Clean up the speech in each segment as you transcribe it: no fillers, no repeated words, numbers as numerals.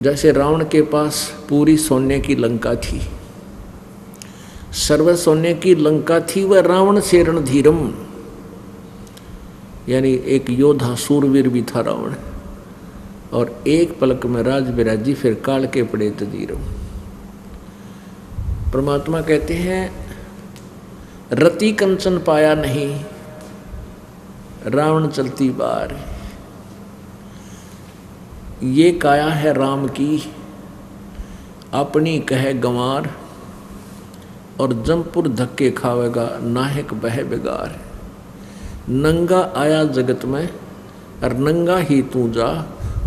जैसे रावण के पास पूरी सोने की लंका थी, सर्व सोने की लंका थी, वह रावण से रणधीरम, यानी एक योद्धा सूरवीर भी था रावण। और एक पलक में राज बिराजी, फिर काल के पड़े तदीरम। परमात्मा कहते हैं रति कंचन पाया नहीं, रावण चलती बार। ये काया है राम की, अपनी कहे गंवार, और जमपुर धक्के खावेगा नाहक बह बेगार। नंगा आया जगत में और नंगा ही तू जा,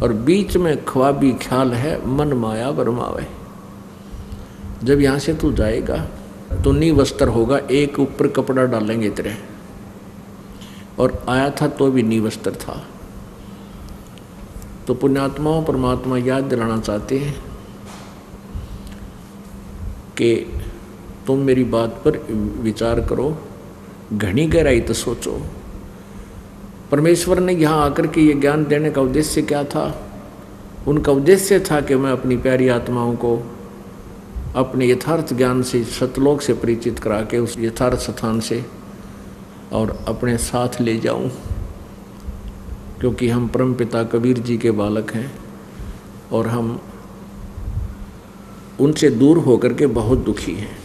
और बीच में ख्वाबी ख्याल है मन माया बरमावे। जब यहाँ से तू जाएगा तो नीवस्त्र होगा, एक ऊपर कपड़ा डालेंगे तेरे, और आया था तो भी नीवस्त्र था। तो पुण्यात्माओं, परमात्मा याद दिलाना चाहते हैं कि तुम मेरी बात पर विचार करो, घनी गहराई तो सोचो। परमेश्वर ने यहाँ आकर के ये ज्ञान देने का उद्देश्य क्या था? उनका उद्देश्य था कि मैं अपनी प्यारी आत्माओं को अपने यथार्थ ज्ञान से सतलोक से परिचित करा के उस यथार्थ स्थान से और अपने साथ ले जाऊं, क्योंकि हम परमपिता कबीर जी के बालक हैं और हम उनसे दूर होकर के बहुत दुखी हैं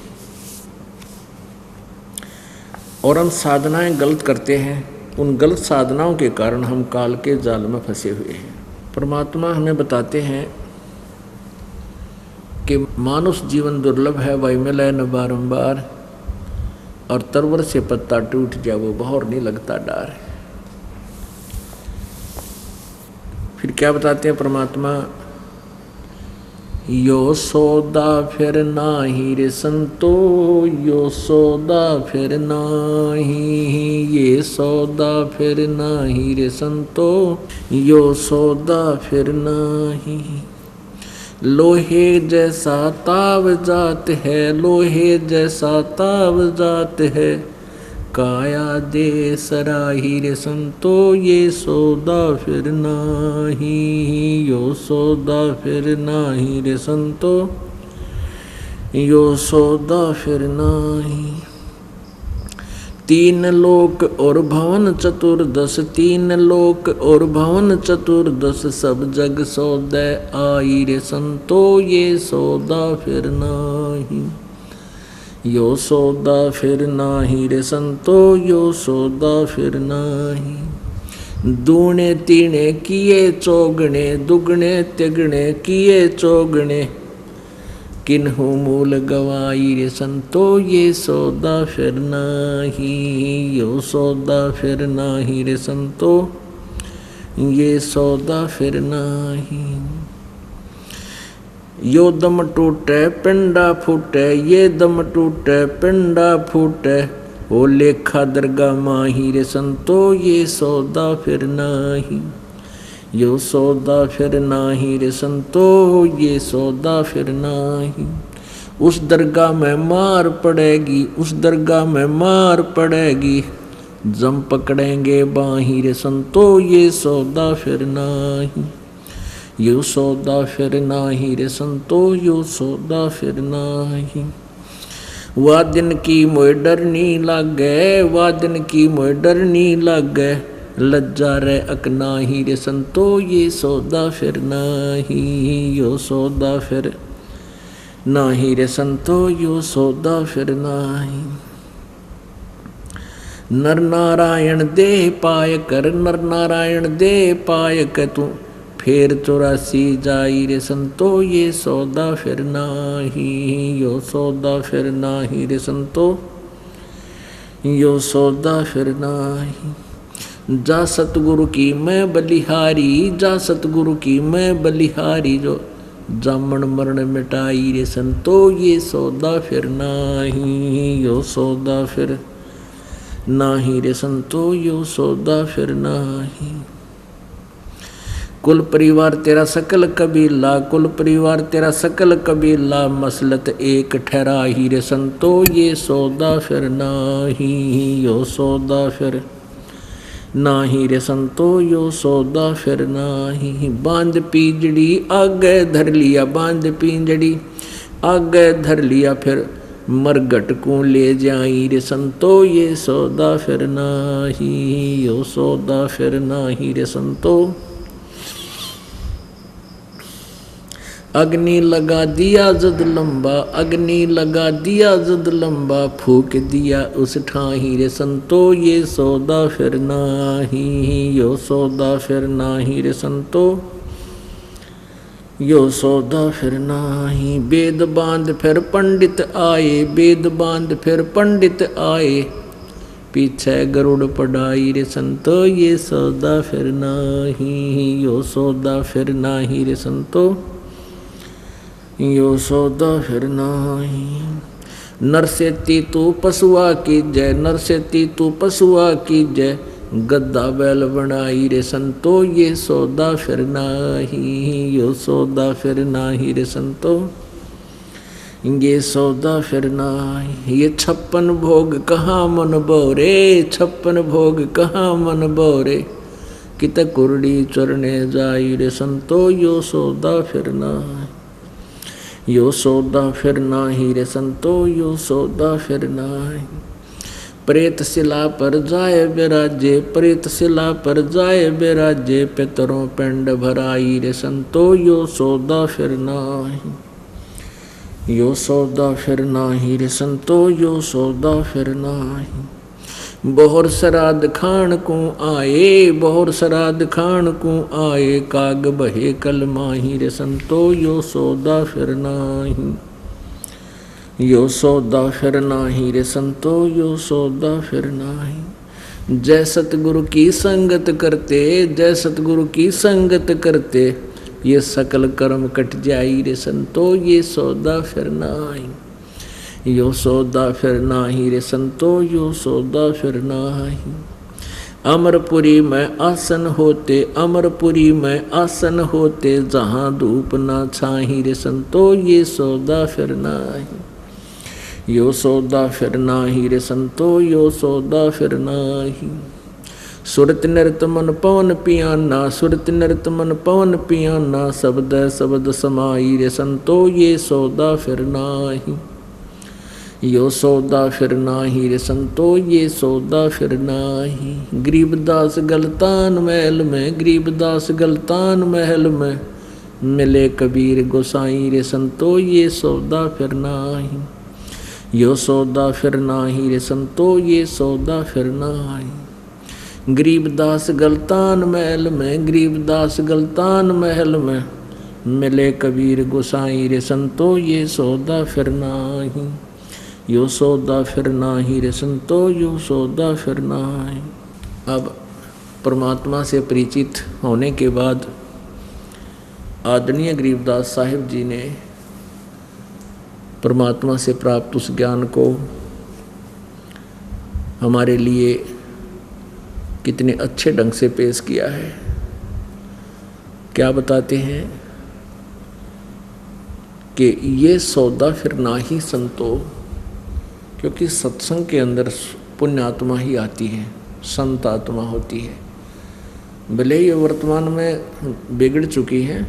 और हम साधनाएं गलत करते हैं। उन गलत साधनाओं के कारण हम काल के जाल में फंसे हुए हैं। परमात्मा हमें बताते हैं कि मानुष जीवन दुर्लभ है, वही मिले न बारंबार, और तरवर से पत्ता टूट जाए वो बहर नहीं लगता डार। फिर क्या बताते हैं परमात्मा? यो सौदा फिर नाही रे संतो, यो सौदा फिर नाही, ये सौदा फिर नाही रे संतो, यो सौदा फिर नाही। लोहे जैसा ताव जात है, लोहे जैसा ताव जात है, काया दे सराही रे संतो, ये सौदा फिर नाही, यो सौदा फिर नाही रे संतो, यो सौदा फिर नाही। तीन लोक और भवन चतुर्दश, तीन लोक और भवन चतुर्दश, सब जग सौदे आई रे संतो, ये सौदा फिर नाही, यो सौदा फिर नाही रे संतो, यो सौदा फिर नाही। दूने तीने किए चौगने, दुगने तिगने किए चौगने, किन्हु मूल गवाई रे संतो, ये सौदा फिर नाही, यो सौदा फिर नाही रे संतो, ये सौदा फिर नाही। यो दम टूटे पिंडा फूटे, ये दम टूटे पिंडा फूटे, ओ लेखा दरगाह माही रे संतो, ये सौदा फिर नाही, यो सौदा फिर नाही रे संतो, ये सौदा फिर नाही। उस दरगाह में मार पड़ेगी, उस दरगाह में मार पड़ेगी, जम पकड़ेंगे बाही रे संतो, ये सौदा फिर नाही, यो सौदा फिर नाही रे संतो, यो सौदा फिर नाही। वह दिन की मोय डर नी लागे, वह दिन की मोय डर नी लागे, लज्जा रे अकनाही रे संतो, ये सौदा फिर नाही, यो सौदा फिर नाही रे संतो, यो सौदा फिर नाही। नर नारायण दे पाय कर, नर नारायण दे पाय कर, तू फेर 84 जाई रे संतो, ये सौदा फिर नाही, यो सौदा फिर नाही रे संतो, यो सौदा फिर नाही। जा सतगुरु की मैं बलिहारी, जा सतगुरु की मैं बलिहारी, जो जामन मरण मिटाई रे संतो, ये सौदा फिर नाही, यो सौदा फिर नाही रे संतो, यो सौदा फिर नाही। कुल परिवार तेरा सकल कबीला, कुल परिवार तेरा सकल कबीला, मसलत एक ठहराही रे संतो, ये सौदा फिर नाही, यो सौदा फिर नाही रे संतो यो सौदा फिर नाही। बांध पिंजड़ी आगे धर लिया, बांध पिंजड़ी आगे धर लिया, फिर मरघट को ले जाई रे संतो ये सौदा फिर नाही, यो सौदा फिर नाही रे संतो। अग्नि लगा दिया जद लंबा, अग्नि लगा दिया जद लंबा, फूक दिया उस ठाही रे संतो ये सौदा फिर नाही, यो सौदा फिर नाही रे संतो, यो सौदा फिर नाही। वेद बांध फिर पंडित आए, वेद बांध फिर पंडित आए, पीछे गरुड़ पढ़ाई रे संतो ये सौदा फिर नाही, यो सौदा फिर नाही रे संतो, यो सौदा फिर नाही। नर से तू पशुआ की जय, नर से तू पशुआ की जय, गद्दा बैल बनाई रे संतो ये सौदा फिर नाही, यो सौदा फिर नाही रे संतो, ये सौदा फिर नाही। ये 56 भोग कहाँ मन बोरे, 56 भोग कहाँ मन बोरे, कित कुरड़ी चरने जाई रे संतो यो सौदा फिर नाही, यो सौदा फिर नाही रे संतो, यो सौदा फिर नाही। प्रेत शिला पर जाए बिराजे, प्रेत शिला पर जाए बिराजे, पितरों पिंड भराई रे संतो यो सौदा फिर नाही, यो सौदा फिर नाही रे संतो, यो सौदा फिर नाही। बहुर श्राद्ध खान को आए, बहुर श्राद्ध खान को आए, काग बहे कल माही रे संतो यो सौदा फिर नाही, यो सौदा फिर नाही रे संतो, यो सौदा फिर नाही। जय सतगुरु की संगत करते, जय सतगुरु की संगत करते, ये सकल कर्म कट जाई रे संतो ये सौदा फिर नाही, यो सौदा फिर नाही रे संतो, यो सौदा फिर नाही। अमरपुरी में आसन होते, अमरपुरी में आसन होते, जहाँ धूप ना छाही रे संतो ये सौदा फिर नाही, यो सौदा फिर नाही रे संतो, यो सौदा फिर नाही। सुरत नृत मन पवन पियाना, सुरत नृत मन पवन पियाना, शब्द शब्द समाई रे संतो ये सौदा फिर नाही, यो सौदा फिर नाही रे संतो, ये सौदा फिर नाही। गरीबदास गलतान महल में, गरीबदास गलतान महल में, मिले कबीर गोसाई रे संतो ये सौदा फिर नाही, यो सौदा फिर नाही रे संतो, ये सौदा फिर नाही। गरीबदास गलतान महल में, गरीबदास गलतान महल में, मिले कबीर गोसाई रे संतो ये सौदा फिर नाही, यो सौदा फिर नाही रे संतो, यो सौदा फिर नाही। अब परमात्मा से परिचित होने के बाद आदरणीय गरीबदास साहिब जी ने परमात्मा से प्राप्त उस ज्ञान को हमारे लिए कितने अच्छे ढंग से पेश किया है। क्या बताते हैं कि ये सौदा फिर ना ही संतो, क्योंकि सत्संग के अंदर पुण्य आत्मा ही आती है, संत आत्मा होती है। भले ये वर्तमान में बिगड़ चुकी है,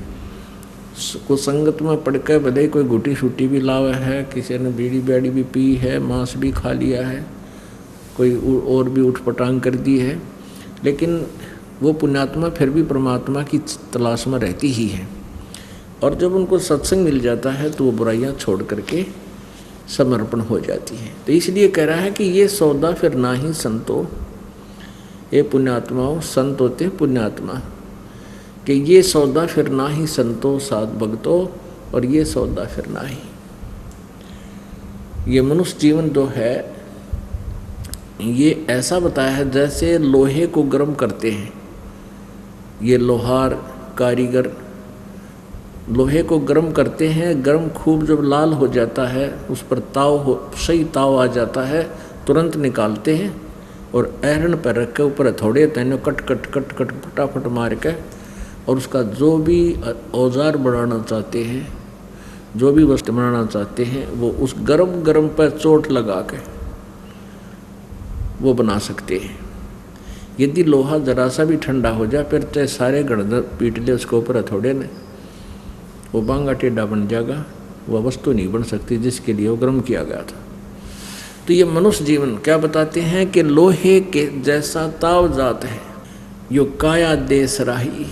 कुछ संगत में पड़ कर भले कोई गुटी छुट्टी भी लावा है, किसी ने बीड़ी बैड़ी भी पी है, मांस भी खा लिया है, कोई और भी उठपटांग कर दी है, लेकिन वो पुण्यात्मा फिर भी परमात्मा की तलाश में रहती ही है। और जब उनको सत्संग मिल जाता है तो वो बुराइयां छोड़ करके समर्पण हो जाती है। तो इसलिए कह रहा है कि ये सौदा फिर ना ही संतो, ये पुण्यात्माओं, संत होते पुण्यात्मा, कि ये सौदा फिर ना ही संतो साध भक्तों, और ये सौदा फिर ना ही। ये मनुष्य जीवन जो है ये ऐसा बताया है जैसे लोहे को गर्म करते हैं। ये लोहार कारीगर लोहे को गर्म करते हैं, गर्म खूब जब लाल हो जाता है, उस पर सही ताव आ जाता है, तुरंत निकालते हैं और ऐरन पर रख के ऊपर थोड़े तेने कट कट कट कट फटाफट मार के, और उसका जो भी औजार बनाना चाहते हैं, जो भी वस्तु बनाना चाहते हैं, वो उस गरम पर चोट लगा के वो बना सकते हैं। यदि लोहा जरा सा भी ठंडा हो जाए फिर चाहे सारे गणधर पीट ले उसके ऊपर हथौड़े ने, वो बांगा टेढ़ा बन जाएगा, वह वस्तु नहीं बन सकती जिसके लिए वो गर्म किया गया था। तो ये मनुष्य जीवन क्या बताते हैं कि लोहे के जैसा ताव जात है, यो काया देश राही।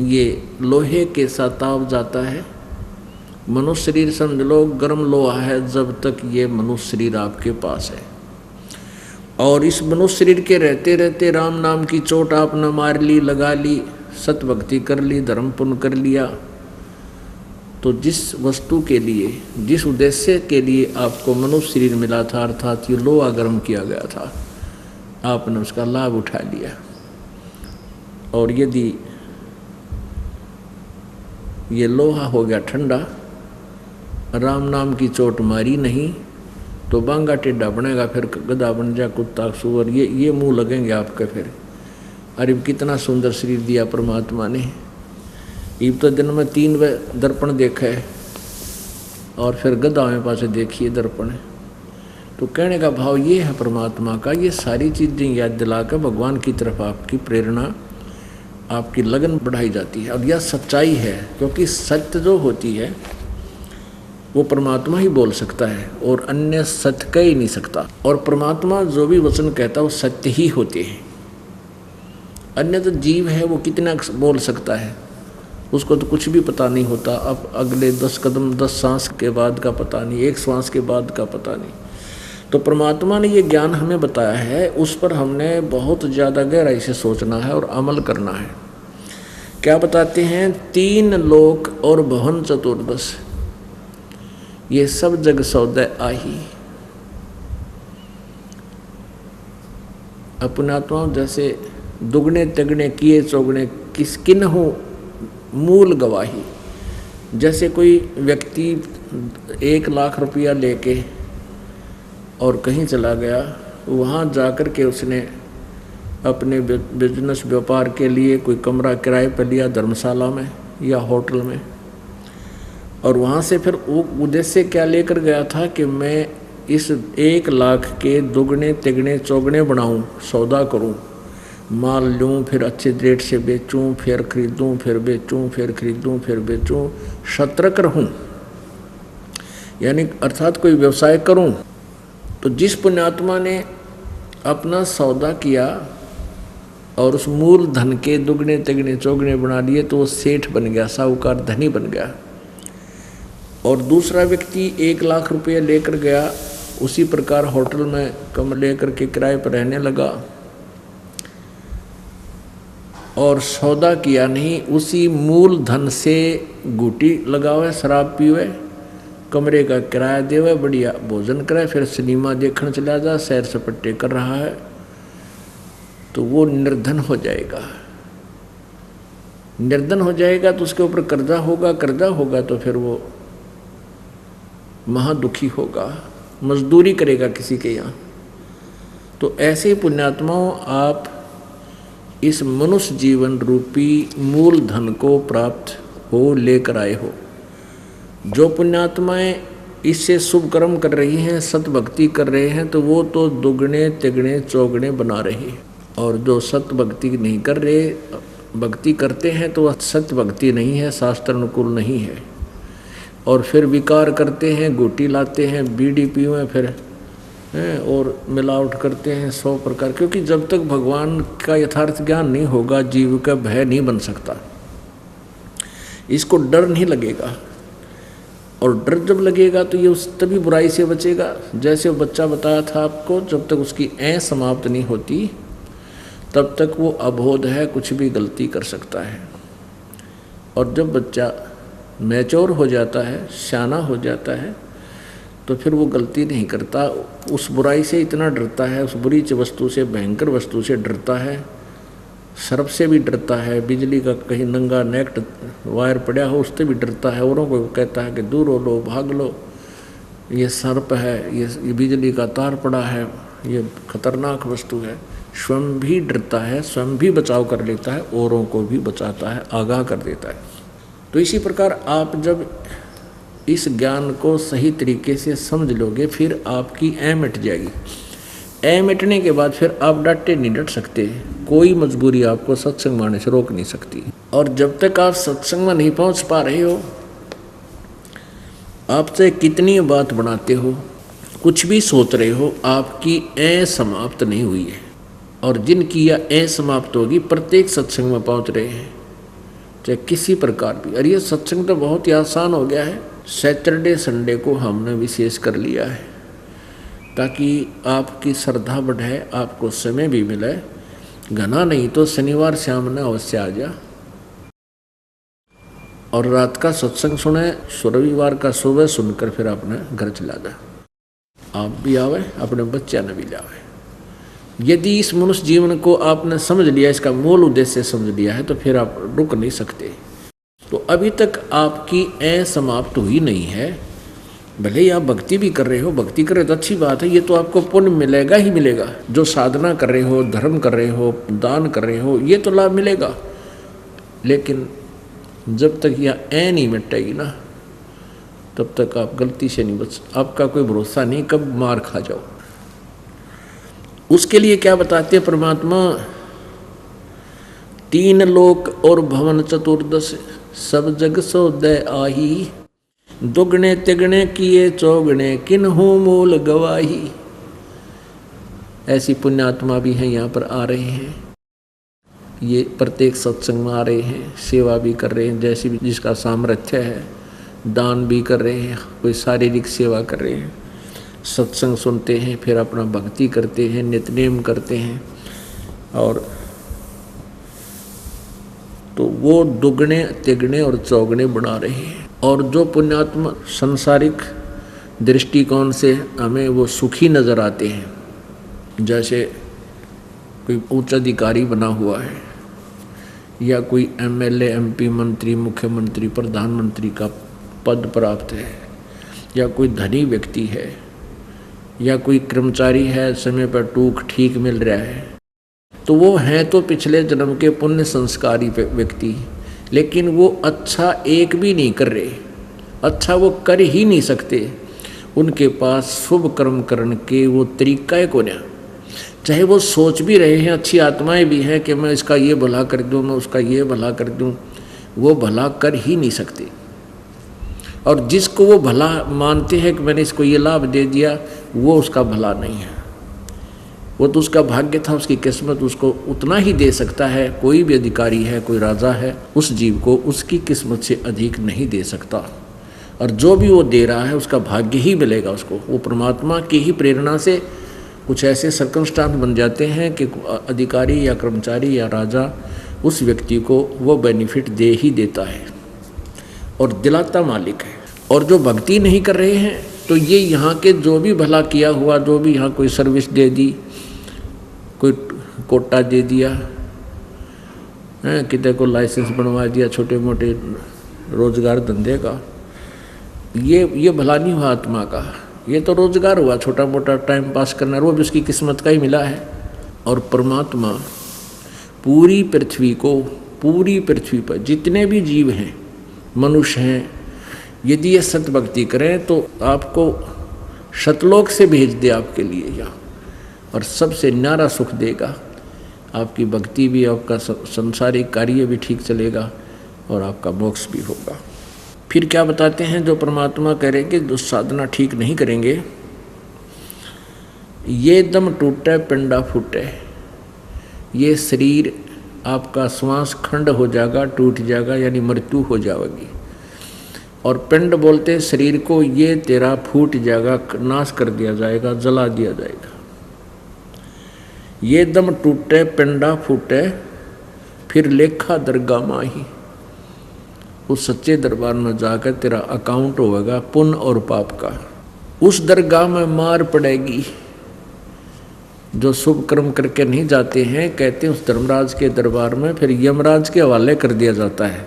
ये लोहे के साथ ताव जाता है। मनुष्य शरीर समझ लो गर्म लोहा है जब तक ये मनुष्य शरीर आपके पास है, और इस मनुष्य शरीर के रहते रहते राम नाम की चोट आपने मार ली, लगा ली, सत भक्ति कर ली, धर्म पुण्य कर लिया, तो जिस वस्तु के लिए, जिस उद्देश्य के लिए आपको मनुष्य शरीर मिला था, अर्थात ये लोहा गर्म किया गया था, आपने उसका लाभ उठा लिया। और यदि ये लोहा हो गया ठंडा, राम नाम की चोट मारी नहीं, तो बांगा टेढ़ा बनेगा, फिर गधा बन जा, कुत्ता, सुअर, ये मुंह लगेंगे आपके। फिर अरे कितना सुंदर शरीर दिया परमात्मा ने। इब तो दिन में 3 दर्पण देखा है, और फिर गधा में पास देखिए दर्पण। तो कहने का भाव ये है परमात्मा का, ये सारी चीज़ें याद दिला कर भगवान की तरफ आपकी प्रेरणा, आपकी लगन बढ़ाई जाती है। और यह सच्चाई है, क्योंकि सत्य जो होती है वो परमात्मा ही बोल सकता है, और अन्य सत्य कह ही नहीं सकता। और परमात्मा जो भी वचन कहता है वो सत्य ही होते हैं। अन्य तो जीव है, वो कितना बोल सकता है, उसको तो कुछ भी पता नहीं होता। अब अगले 10 कदम 10 सांस के बाद का पता नहीं, 1 सांस के बाद का पता नहीं। तो परमात्मा ने ये ज्ञान हमें बताया है, उस पर हमने बहुत ज़्यादा गहराई से सोचना है और अमल करना है। क्या बताते हैं? 3 लोक और भवन चतुर्दश, ये सब जग सौदे आही। अपनात्मा जैसे दुगने तिगने किए चौगने किस किन हो मूल गवाही। जैसे कोई व्यक्ति 1 लाख रुपया लेके और कहीं चला गया, वहाँ जाकर के उसने अपने बिजनेस व्यापार के लिए कोई कमरा किराए पर लिया, धर्मशाला में या होटल में, और वहाँ से फिर वो उद्देश्य क्या लेकर गया था कि मैं इस 1 लाख के दुगने तिगने चौगने बनाऊं, सौदा करूं, माल लूं, फिर अच्छे रेट से बेचूं, फिर खरीदूं, फिर बेचूं, फिर खरीदूं, फिर बेचूं, सतर्क रहूं, यानी अर्थात कोई व्यवसाय करूं। तो जिस पुण्यात्मा ने अपना सौदा किया और उस मूल धन के दुगने तिगने चौगने बना लिए, तो वो सेठ बन गया, साहूकार, धनी बन गया। और दूसरा व्यक्ति 1 लाख रुपये लेकर गया, उसी प्रकार होटल में कमरे लेकर के किराए पर रहने लगा और सौदा किया नहीं, उसी मूल धन से घूटी लगावे, शराब पीवे, कमरे का किराया देवे, बढ़िया भोजन करे, फिर सिनेमा देखने चला जा, सैर सपट्टे कर रहा है, तो वो निर्धन हो जाएगा। निर्धन हो जाएगा तो उसके ऊपर कर्जा होगा तो फिर वो महादुखी होगा, मजदूरी करेगा किसी के यहाँ। तो ऐसे ही पुण्यात्माओं, आप इस मनुष्य जीवन रूपी मूल धन को प्राप्त हो लेकर आए हो। जो पुण्यात्माएं इससे शुभ कर्म कर रही हैं, सत भक्ति कर रहे हैं, तो वो तो दुगने तिगने चौगने बना रहे हैं। और जो सत भक्ति नहीं कर रहे, भक्ति करते हैं, तो वह सत्य भक्ति नहीं है, शास्त्र अनुकूल नहीं है। और फिर विकार करते हैं, गोटी लाते हैं, बीड़ी पीवें, फिर और मिलावट करते हैं 100 प्रकार। क्योंकि जब तक भगवान का यथार्थ ज्ञान नहीं होगा, जीव का भय नहीं बन सकता, इसको डर नहीं लगेगा। और डर जब लगेगा तो ये उस तभी बुराई से बचेगा। जैसे वो बच्चा बताया था आपको, जब तक उसकी ऐं समाप्त नहीं होती तब तक वो अबोध है, कुछ भी गलती कर सकता है। और जब बच्चा मैच्योर हो जाता है, सियाना हो जाता है, तो फिर वो गलती नहीं करता, उस बुराई से इतना डरता है, उस बुरी वस्तु से, भयंकर वस्तु से डरता है, सर्प से भी डरता है, बिजली का कहीं नंगा नेक्ट वायर पड़ा हो उससे भी डरता है। औरों को कहता है कि दूर हो लो, भाग लो, ये सर्प है, ये बिजली का तार पड़ा है, ये खतरनाक वस्तु है। स्वयं भी डरता है, स्वयं भी बचाव कर लेता है, औरों को भी बचाता है, आगाह कर देता है। तो इसी प्रकार आप जब इस ज्ञान को सही तरीके से समझ लोगे, फिर आपकी ऐं मिट जाएगी। ए मिटने के बाद फिर आप डटे नहीं डट सकते, कोई मजबूरी आपको सत्संग में आने से रोक नहीं सकती। और जब तक आप सत्संग में नहीं पहुंच पा रहे हो, आपसे कितनी बात बनाते हो, कुछ भी सोच रहे हो, आपकी ए समाप्त नहीं हुई है। और जिनकी यह ए समाप्त होगी प्रत्येक सत्संग में पहुंच रहे हैं, चाहे किसी प्रकार भी। और ये सत्संग तो बहुत ही आसान हो गया है, सैटरडे संडे को हमने विशेष कर लिया है ताकि आपकी श्रद्धा बढ़े, आपको समय भी मिले। घना नहीं तो शनिवार शाम ने अवश्य आ जा और रात का सत्संग सुने, रविवार का सुबह सुनकर फिर अपने घर चला जा। आप भी आवे, अपने बच्चा ने भी लावे। यदि इस मनुष्य जीवन को आपने समझ लिया, इसका मूल उद्देश्य समझ लिया है, तो फिर आप रुक नहीं सकते। तो अभी तक आपकी ए समाप्त हुई नहीं है। भले ही आप भक्ति भी कर रहे हो, भक्ति कर रहे हो तो अच्छी बात है, ये तो आपको पुण्य मिलेगा ही मिलेगा। जो साधना कर रहे हो, धर्म कर रहे हो, दान कर रहे हो, ये तो लाभ मिलेगा। लेकिन जब तक यह ए नहीं मिटेगी ना, तब तक आप गलती से नहीं बच, आपका कोई भरोसा नहीं कब मार खा जाओ। उसके लिए क्या बताते हैं परमात्मा, 3 लोक और भवन चतुर्दश सब जग सोदय आही, दुगने तिगने किए चौगने किन्हू मूल गवाही। ऐसी पुण्यात्मा भी हैं, यहाँ पर आ रहे हैं, ये प्रत्येक सत्संग में आ रहे हैं, सेवा भी कर रहे हैं, जैसी भी जिसका सामर्थ्य है, दान भी कर रहे हैं, कोई शारीरिक सेवा कर रहे हैं, सत्संग सुनते हैं, फिर अपना भक्ति करते हैं, नित्यनेम करते हैं। और तो वो दुगने तिगने और चौगने बना रहे हैं। और जो पुण्यात्मा संसारिक दृष्टिकोण से हमें वो सुखी नज़र आते हैं, जैसे कोई उच्च अधिकारी बना हुआ है, या कोई एमएलए, एमपी, मंत्री, मुख्यमंत्री, प्रधानमंत्री का पद प्राप्त है, या कोई धनी व्यक्ति है, या कोई कर्मचारी है, समय पर टूक ठीक मिल रहा है, तो वो हैं तो पिछले जन्म के पुण्य संस्कारी व्यक्ति, लेकिन वो अच्छा एक भी नहीं कर रहे, अच्छा वो कर ही नहीं सकते। उनके पास शुभ कर्म करने के वो तरीका है को ना, चाहे वो सोच भी रहे हैं, अच्छी आत्माएं भी हैं कि मैं इसका ये भला कर दूं, मैं उसका ये भला कर दूं, वो भला कर ही नहीं सकते। और जिसको वो भला मानते हैं कि मैंने इसको ये लाभ दे दिया, वो उसका भला नहीं है, वो तो उसका भाग्य था, उसकी किस्मत उसको उतना ही दे सकता है। कोई भी अधिकारी है, कोई राजा है, उस जीव को उसकी किस्मत से अधिक नहीं दे सकता। और जो भी वो दे रहा है उसका भाग्य ही मिलेगा उसको। वो परमात्मा की ही प्रेरणा से कुछ ऐसे सर्कमस्टांस बन जाते हैं कि अधिकारी या कर्मचारी या राजा उस व्यक्ति को वो बेनिफिट दे ही देता है और दिलाता मालिक है। और जो भक्ति नहीं कर रहे हैं, तो ये यहाँ के जो भी भला किया हुआ, जो भी यहाँ कोई सर्विस दे दी, कोई कोटा दे दिया है, किसी को लाइसेंस बनवा दिया छोटे मोटे रोजगार धंधे का, ये भला नहीं हुआ आत्मा का, ये तो रोजगार हुआ छोटा मोटा टाइम पास करना, वो भी उसकी किस्मत का ही मिला है। और परमात्मा पूरी पृथ्वी पर जितने भी जीव हैं, मनुष्य हैं, यदि ये सतभक्ति करें तो आपको शतलोक से भेज दे आपके लिए यहाँ, और सबसे न्यारा सुख देगा। आपकी भक्ति भी, आपका संसारिक कार्य भी ठीक चलेगा और आपका मोक्ष भी होगा। फिर क्या बताते हैं, जो परमात्मा करेंगे, जो साधना ठीक नहीं करेंगे, ये दम टूटे पिंडा फूटे, ये शरीर आपका श्वास खंड हो जाएगा, टूट जाएगा, यानी मृत्यु हो जाएगी। और पिंड बोलते शरीर को, ये तेरा फूट जाएगा, नाश कर दिया जाएगा, जला दिया जाएगा। ये दम टूटे पिंडा फूटे, फिर लेखा दरगाह माही, उस सच्चे दरबार में जाकर तेरा अकाउंट होगा पुण्य और पाप का। उस दरगाह में मार पड़ेगी। जो शुभ कर्म करके नहीं जाते हैं, कहते हैं उस धर्मराज के दरबार में फिर यमराज के हवाले कर दिया जाता है।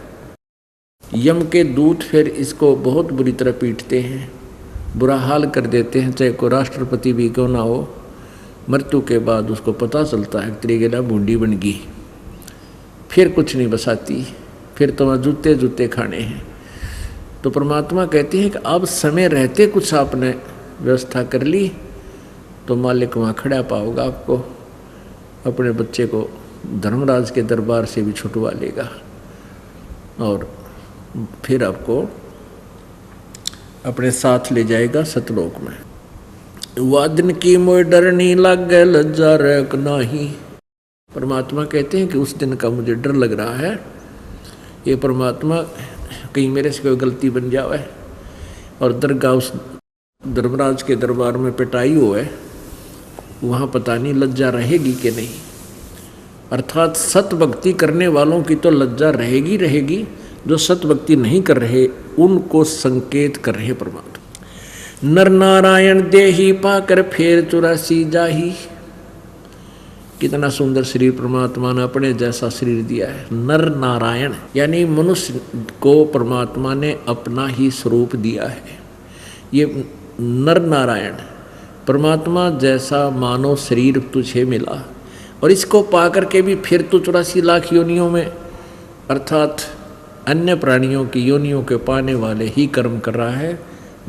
यम के दूत फिर इसको बहुत बुरी तरह पीटते हैं, बुरा हाल कर देते हैं, चाहे कोई राष्ट्रपति भी क्यों ना हो। मृत्यु के बाद उसको पता चलता है तेरी गेला बूंदी बन गई, फिर कुछ नहीं बसाती, फिर तो वहाँ जूते जूते खाने हैं। तो परमात्मा कहते हैं कि अब समय रहते कुछ आपने व्यवस्था कर ली तो मालिक वहाँ खड़ा पाओगा आपको, अपने बच्चे को धर्मराज के दरबार से भी छुटवा लेगा और फिर आपको अपने साथ ले जाएगा सतलोक में। वादन की मोय डर नहीं लागे लज्जा रैक नाही। परमात्मा कहते हैं कि उस दिन का मुझे डर लग रहा है, ये परमात्मा कहीं मेरे से कोई गलती बन जावे और दरगाह उस धर्मराज के दरबार में पिटाई हो है, वहाँ पता नहीं लज्जा रहेगी कि नहीं। अर्थात सत भक्ति करने वालों की तो लज्जा रहेगी रहेगी, जो सत भक्ति नहीं कर रहे उनको संकेत कर रहे परमात्मा। नर नारायण देही पाकर फेर 84 जाही। कितना सुंदर शरीर परमात्मा ने अपने जैसा शरीर दिया है। नर नारायण यानी मनुष्य को परमात्मा ने अपना ही स्वरूप दिया है। ये नर नारायण परमात्मा जैसा मानव शरीर तुझे मिला और इसको पाकर के भी फिर तो 84 लाख योनियों में अर्थात अन्य प्राणियों की योनियों के पाने वाले ही कर्म कर रहा है,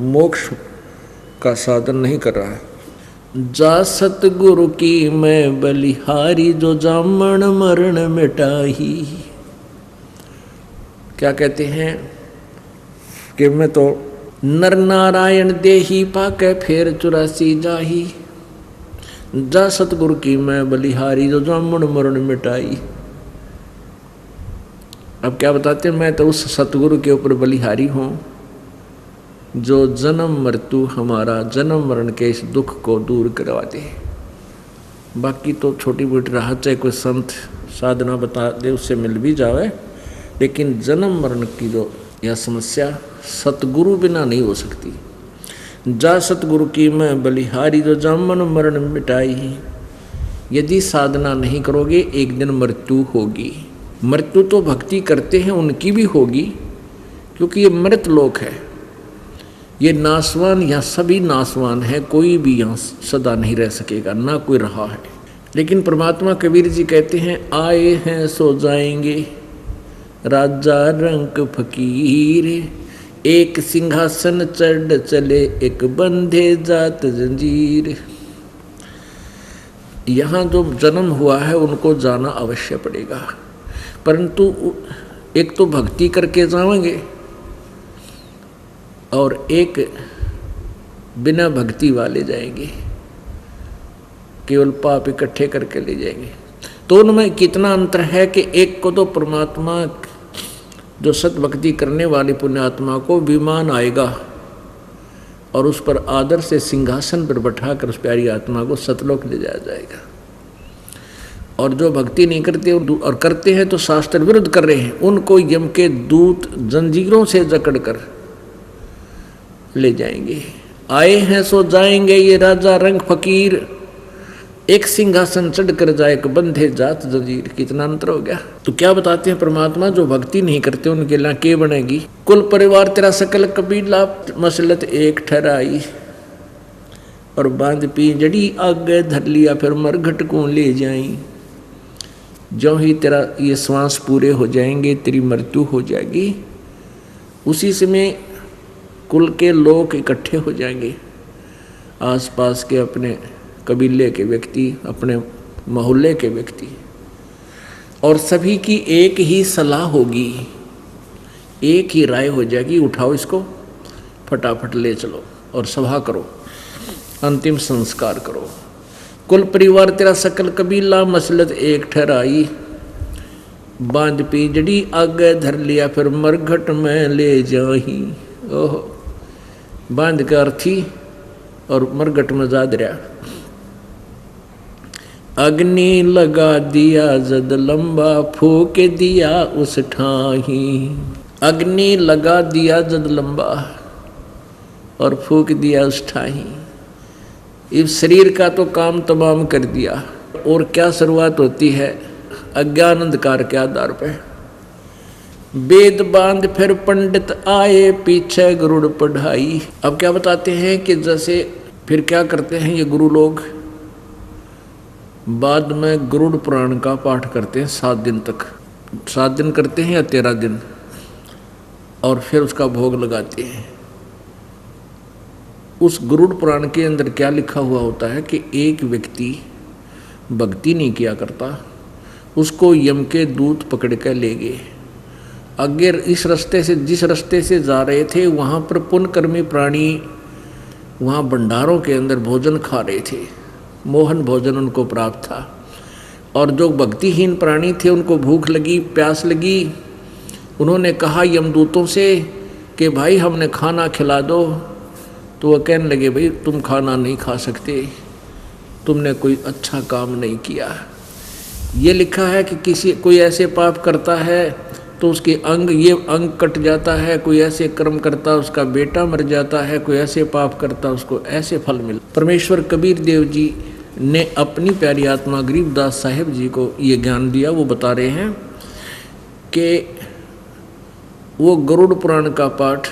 मोक्ष का साधन नहीं कर रहा है। जा सतगुरु की मैं बलिहारी जो जामन मरण मिटाही। क्या कहते हैं कि मैं तो नर नारायण देही पाके फेर 84 जाही। जा सतगुरु की मैं बलिहारी जो जामन मरण मिटाई। अब क्या बताते हैं, मैं तो उस सतगुरु के ऊपर बलिहारी हूँ जो जन्म मृत्यु हमारा जन्म मरण के इस दुख को दूर करवा दे। बाकी तो छोटी मोटी राहत चाहे कोई संत साधना बता दे उससे मिल भी जावे, लेकिन जन्म मरण की जो यह समस्या सतगुरु बिना नहीं हो सकती। जा सतगुरु की मैं बलिहारी जो जामन मरण मिटाई। यदि साधना नहीं करोगे एक दिन मृत्यु होगी। मृत्यु तो भक्ति करते हैं उनकी भी होगी, क्योंकि ये मृत लोक है, ये नासवान, यहाँ सभी नासवान है, कोई भी यहाँ सदा नहीं रह सकेगा, ना कोई रहा है। लेकिन परमात्मा कबीर जी कहते हैं आए हैं सो जाएंगे राजा रंक फकीर। एक सिंहासन चढ़ चले एक बंधे जात जंजीर। यहाँ जो जन्म हुआ है उनको जाना अवश्य पड़ेगा, परंतु एक तो भक्ति करके जाएंगे और एक बिना भक्ति वाले जाएंगे, केवल पाप इकट्ठे करके ले जाएंगे। तो उनमें कितना अंतर है कि एक को तो परमात्मा जो सत भक्ति करने वाली पुण्यात्मा को विमान आएगा और उस पर आदर से सिंहासन पर बैठाकर उस प्यारी आत्मा को सतलोक ले जाया जाएगा। और जो भक्ति नहीं करते और करते हैं तो शास्त्र विरुद्ध कर रहे हैं, उनको यम के दूत जंजीरों से जकड़ कर ले जाएंगे। आए हैं सो जाएंगे ये राजा रंग फकीर। एक सिंहासन चढ़ कर जाए बंधे जात जंजीर। कितना अंतर हो गया। तो क्या बताते हैं परमात्मा, जो भक्ति नहीं करते उनके लिए के बनेगी। कुल परिवार तेरा सकल कबीला मसलत एक ठहराई। और बांध पी जड़ी आगे धर लिया फिर मरघट को ले जाई। जो ही तेरा ये श्वास पूरे हो जाएंगे तेरी मृत्यु हो जाएगी, उसी समय कुल के लोग इकट्ठे हो जाएंगे, आसपास के अपने कबीले के व्यक्ति, अपने मोहल्ले के व्यक्ति, और सभी की एक ही सलाह होगी, एक ही राय हो जाएगी, उठाओ इसको फटाफट ले चलो और सभा करो, अंतिम संस्कार करो। कुल परिवार तेरा सकल कबीला मसलत एक ठहराई। बांध पीजड़ी आगे धर लिया फिर मरघट में ले जाही। ओहो, बांध का अर्थी और मरघट में जा दरिया। अग्नि लगा दिया जद लंबा फूक दिया उस ठाही। अग्नि लगा दिया जद लंबा और फूक दिया उस ठाही। इस शरीर का तो काम तमाम कर दिया, और क्या शुरुआत होती है अज्ञान अंधकार के आधार पे। वेद बांध फिर पंडित आए पीछे गरुड़ पढ़ाई। अब क्या बताते हैं कि जैसे फिर क्या करते हैं ये गुरु लोग, बाद में गरुड़ पुराण का पाठ करते हैं 7 दिन तक। 7 दिन करते हैं या 13 दिन, और फिर उसका भोग लगाते हैं। उस गरुड़ पुराण के अंदर क्या लिखा हुआ होता है कि एक व्यक्ति भक्ति नहीं किया करता, उसको यम के दूत पकड़ कर ले गए। अगर इस रास्ते से, जिस रास्ते से जा रहे थे, वहाँ पर पुण्यकर्मी प्राणी वहाँ भंडारों के अंदर भोजन खा रहे थे, मोहन भोजन उनको प्राप्त था। और जो भक्तिहीन प्राणी थे उनको भूख लगी, प्यास लगी, उन्होंने कहा यमदूतों से कि भाई हमने खाना खिला दो। तो वह कहने लगे भाई तुम खाना नहीं खा सकते, तुमने कोई अच्छा काम नहीं किया। ये लिखा है कि कोई ऐसे पाप करता है तो उसके अंग कट जाता है, कोई ऐसे कर्म करता उसका बेटा मर जाता है, कोई ऐसे पाप करता उसको ऐसे फल मिलता। परमेश्वर कबीर देव जी ने अपनी प्यारी आत्मा गरीबदास साहिब जी को ये ज्ञान दिया। वो बता रहे हैं कि वो गरुड़ पुराण का पाठ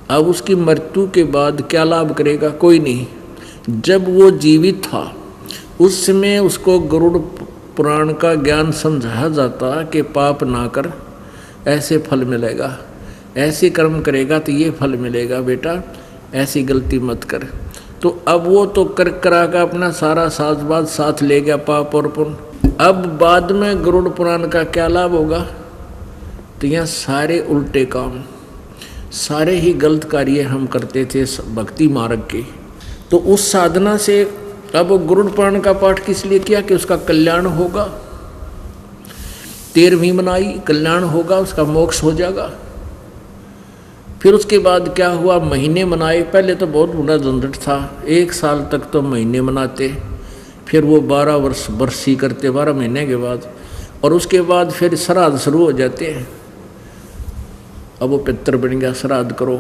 अब उसकी मृत्यु के बाद क्या लाभ करेगा, कोई नहीं। जब वो जीवित था उस समय उसको गरुड़ पुराण का ज्ञान समझाया जाता कि पाप ना कर, ऐसे फल मिलेगा, ऐसे कर्म करेगा तो ये फल मिलेगा, बेटा ऐसी गलती मत कर। तो अब वो तो कर करा का अपना सारा साजबाज साथ ले गया, पाप और पुण्य। अब बाद में गरुड़ पुराण का क्या लाभ होगा? तो यहाँ सारे उल्टे काम, सारे ही गलत कार्य हम करते थे भक्ति मार्ग के। तो उस साधना से अब गरुड़ पुराण का पाठ किस लिए किया कि उसका कल्याण होगा। 13वीं मनाई, कल्याण होगा, उसका मोक्ष हो जाएगा। फिर उसके बाद क्या हुआ, महीने मनाए। पहले तो बहुत बड़ा झंझट था, 1 साल तक तो महीने मनाते, फिर वो 12 वर्ष बरसी करते 12 महीने के बाद, और उसके बाद फिर श्राद्ध शुरू हो जाते हैं। अब वो पितर बन गया, श्राद्ध करो।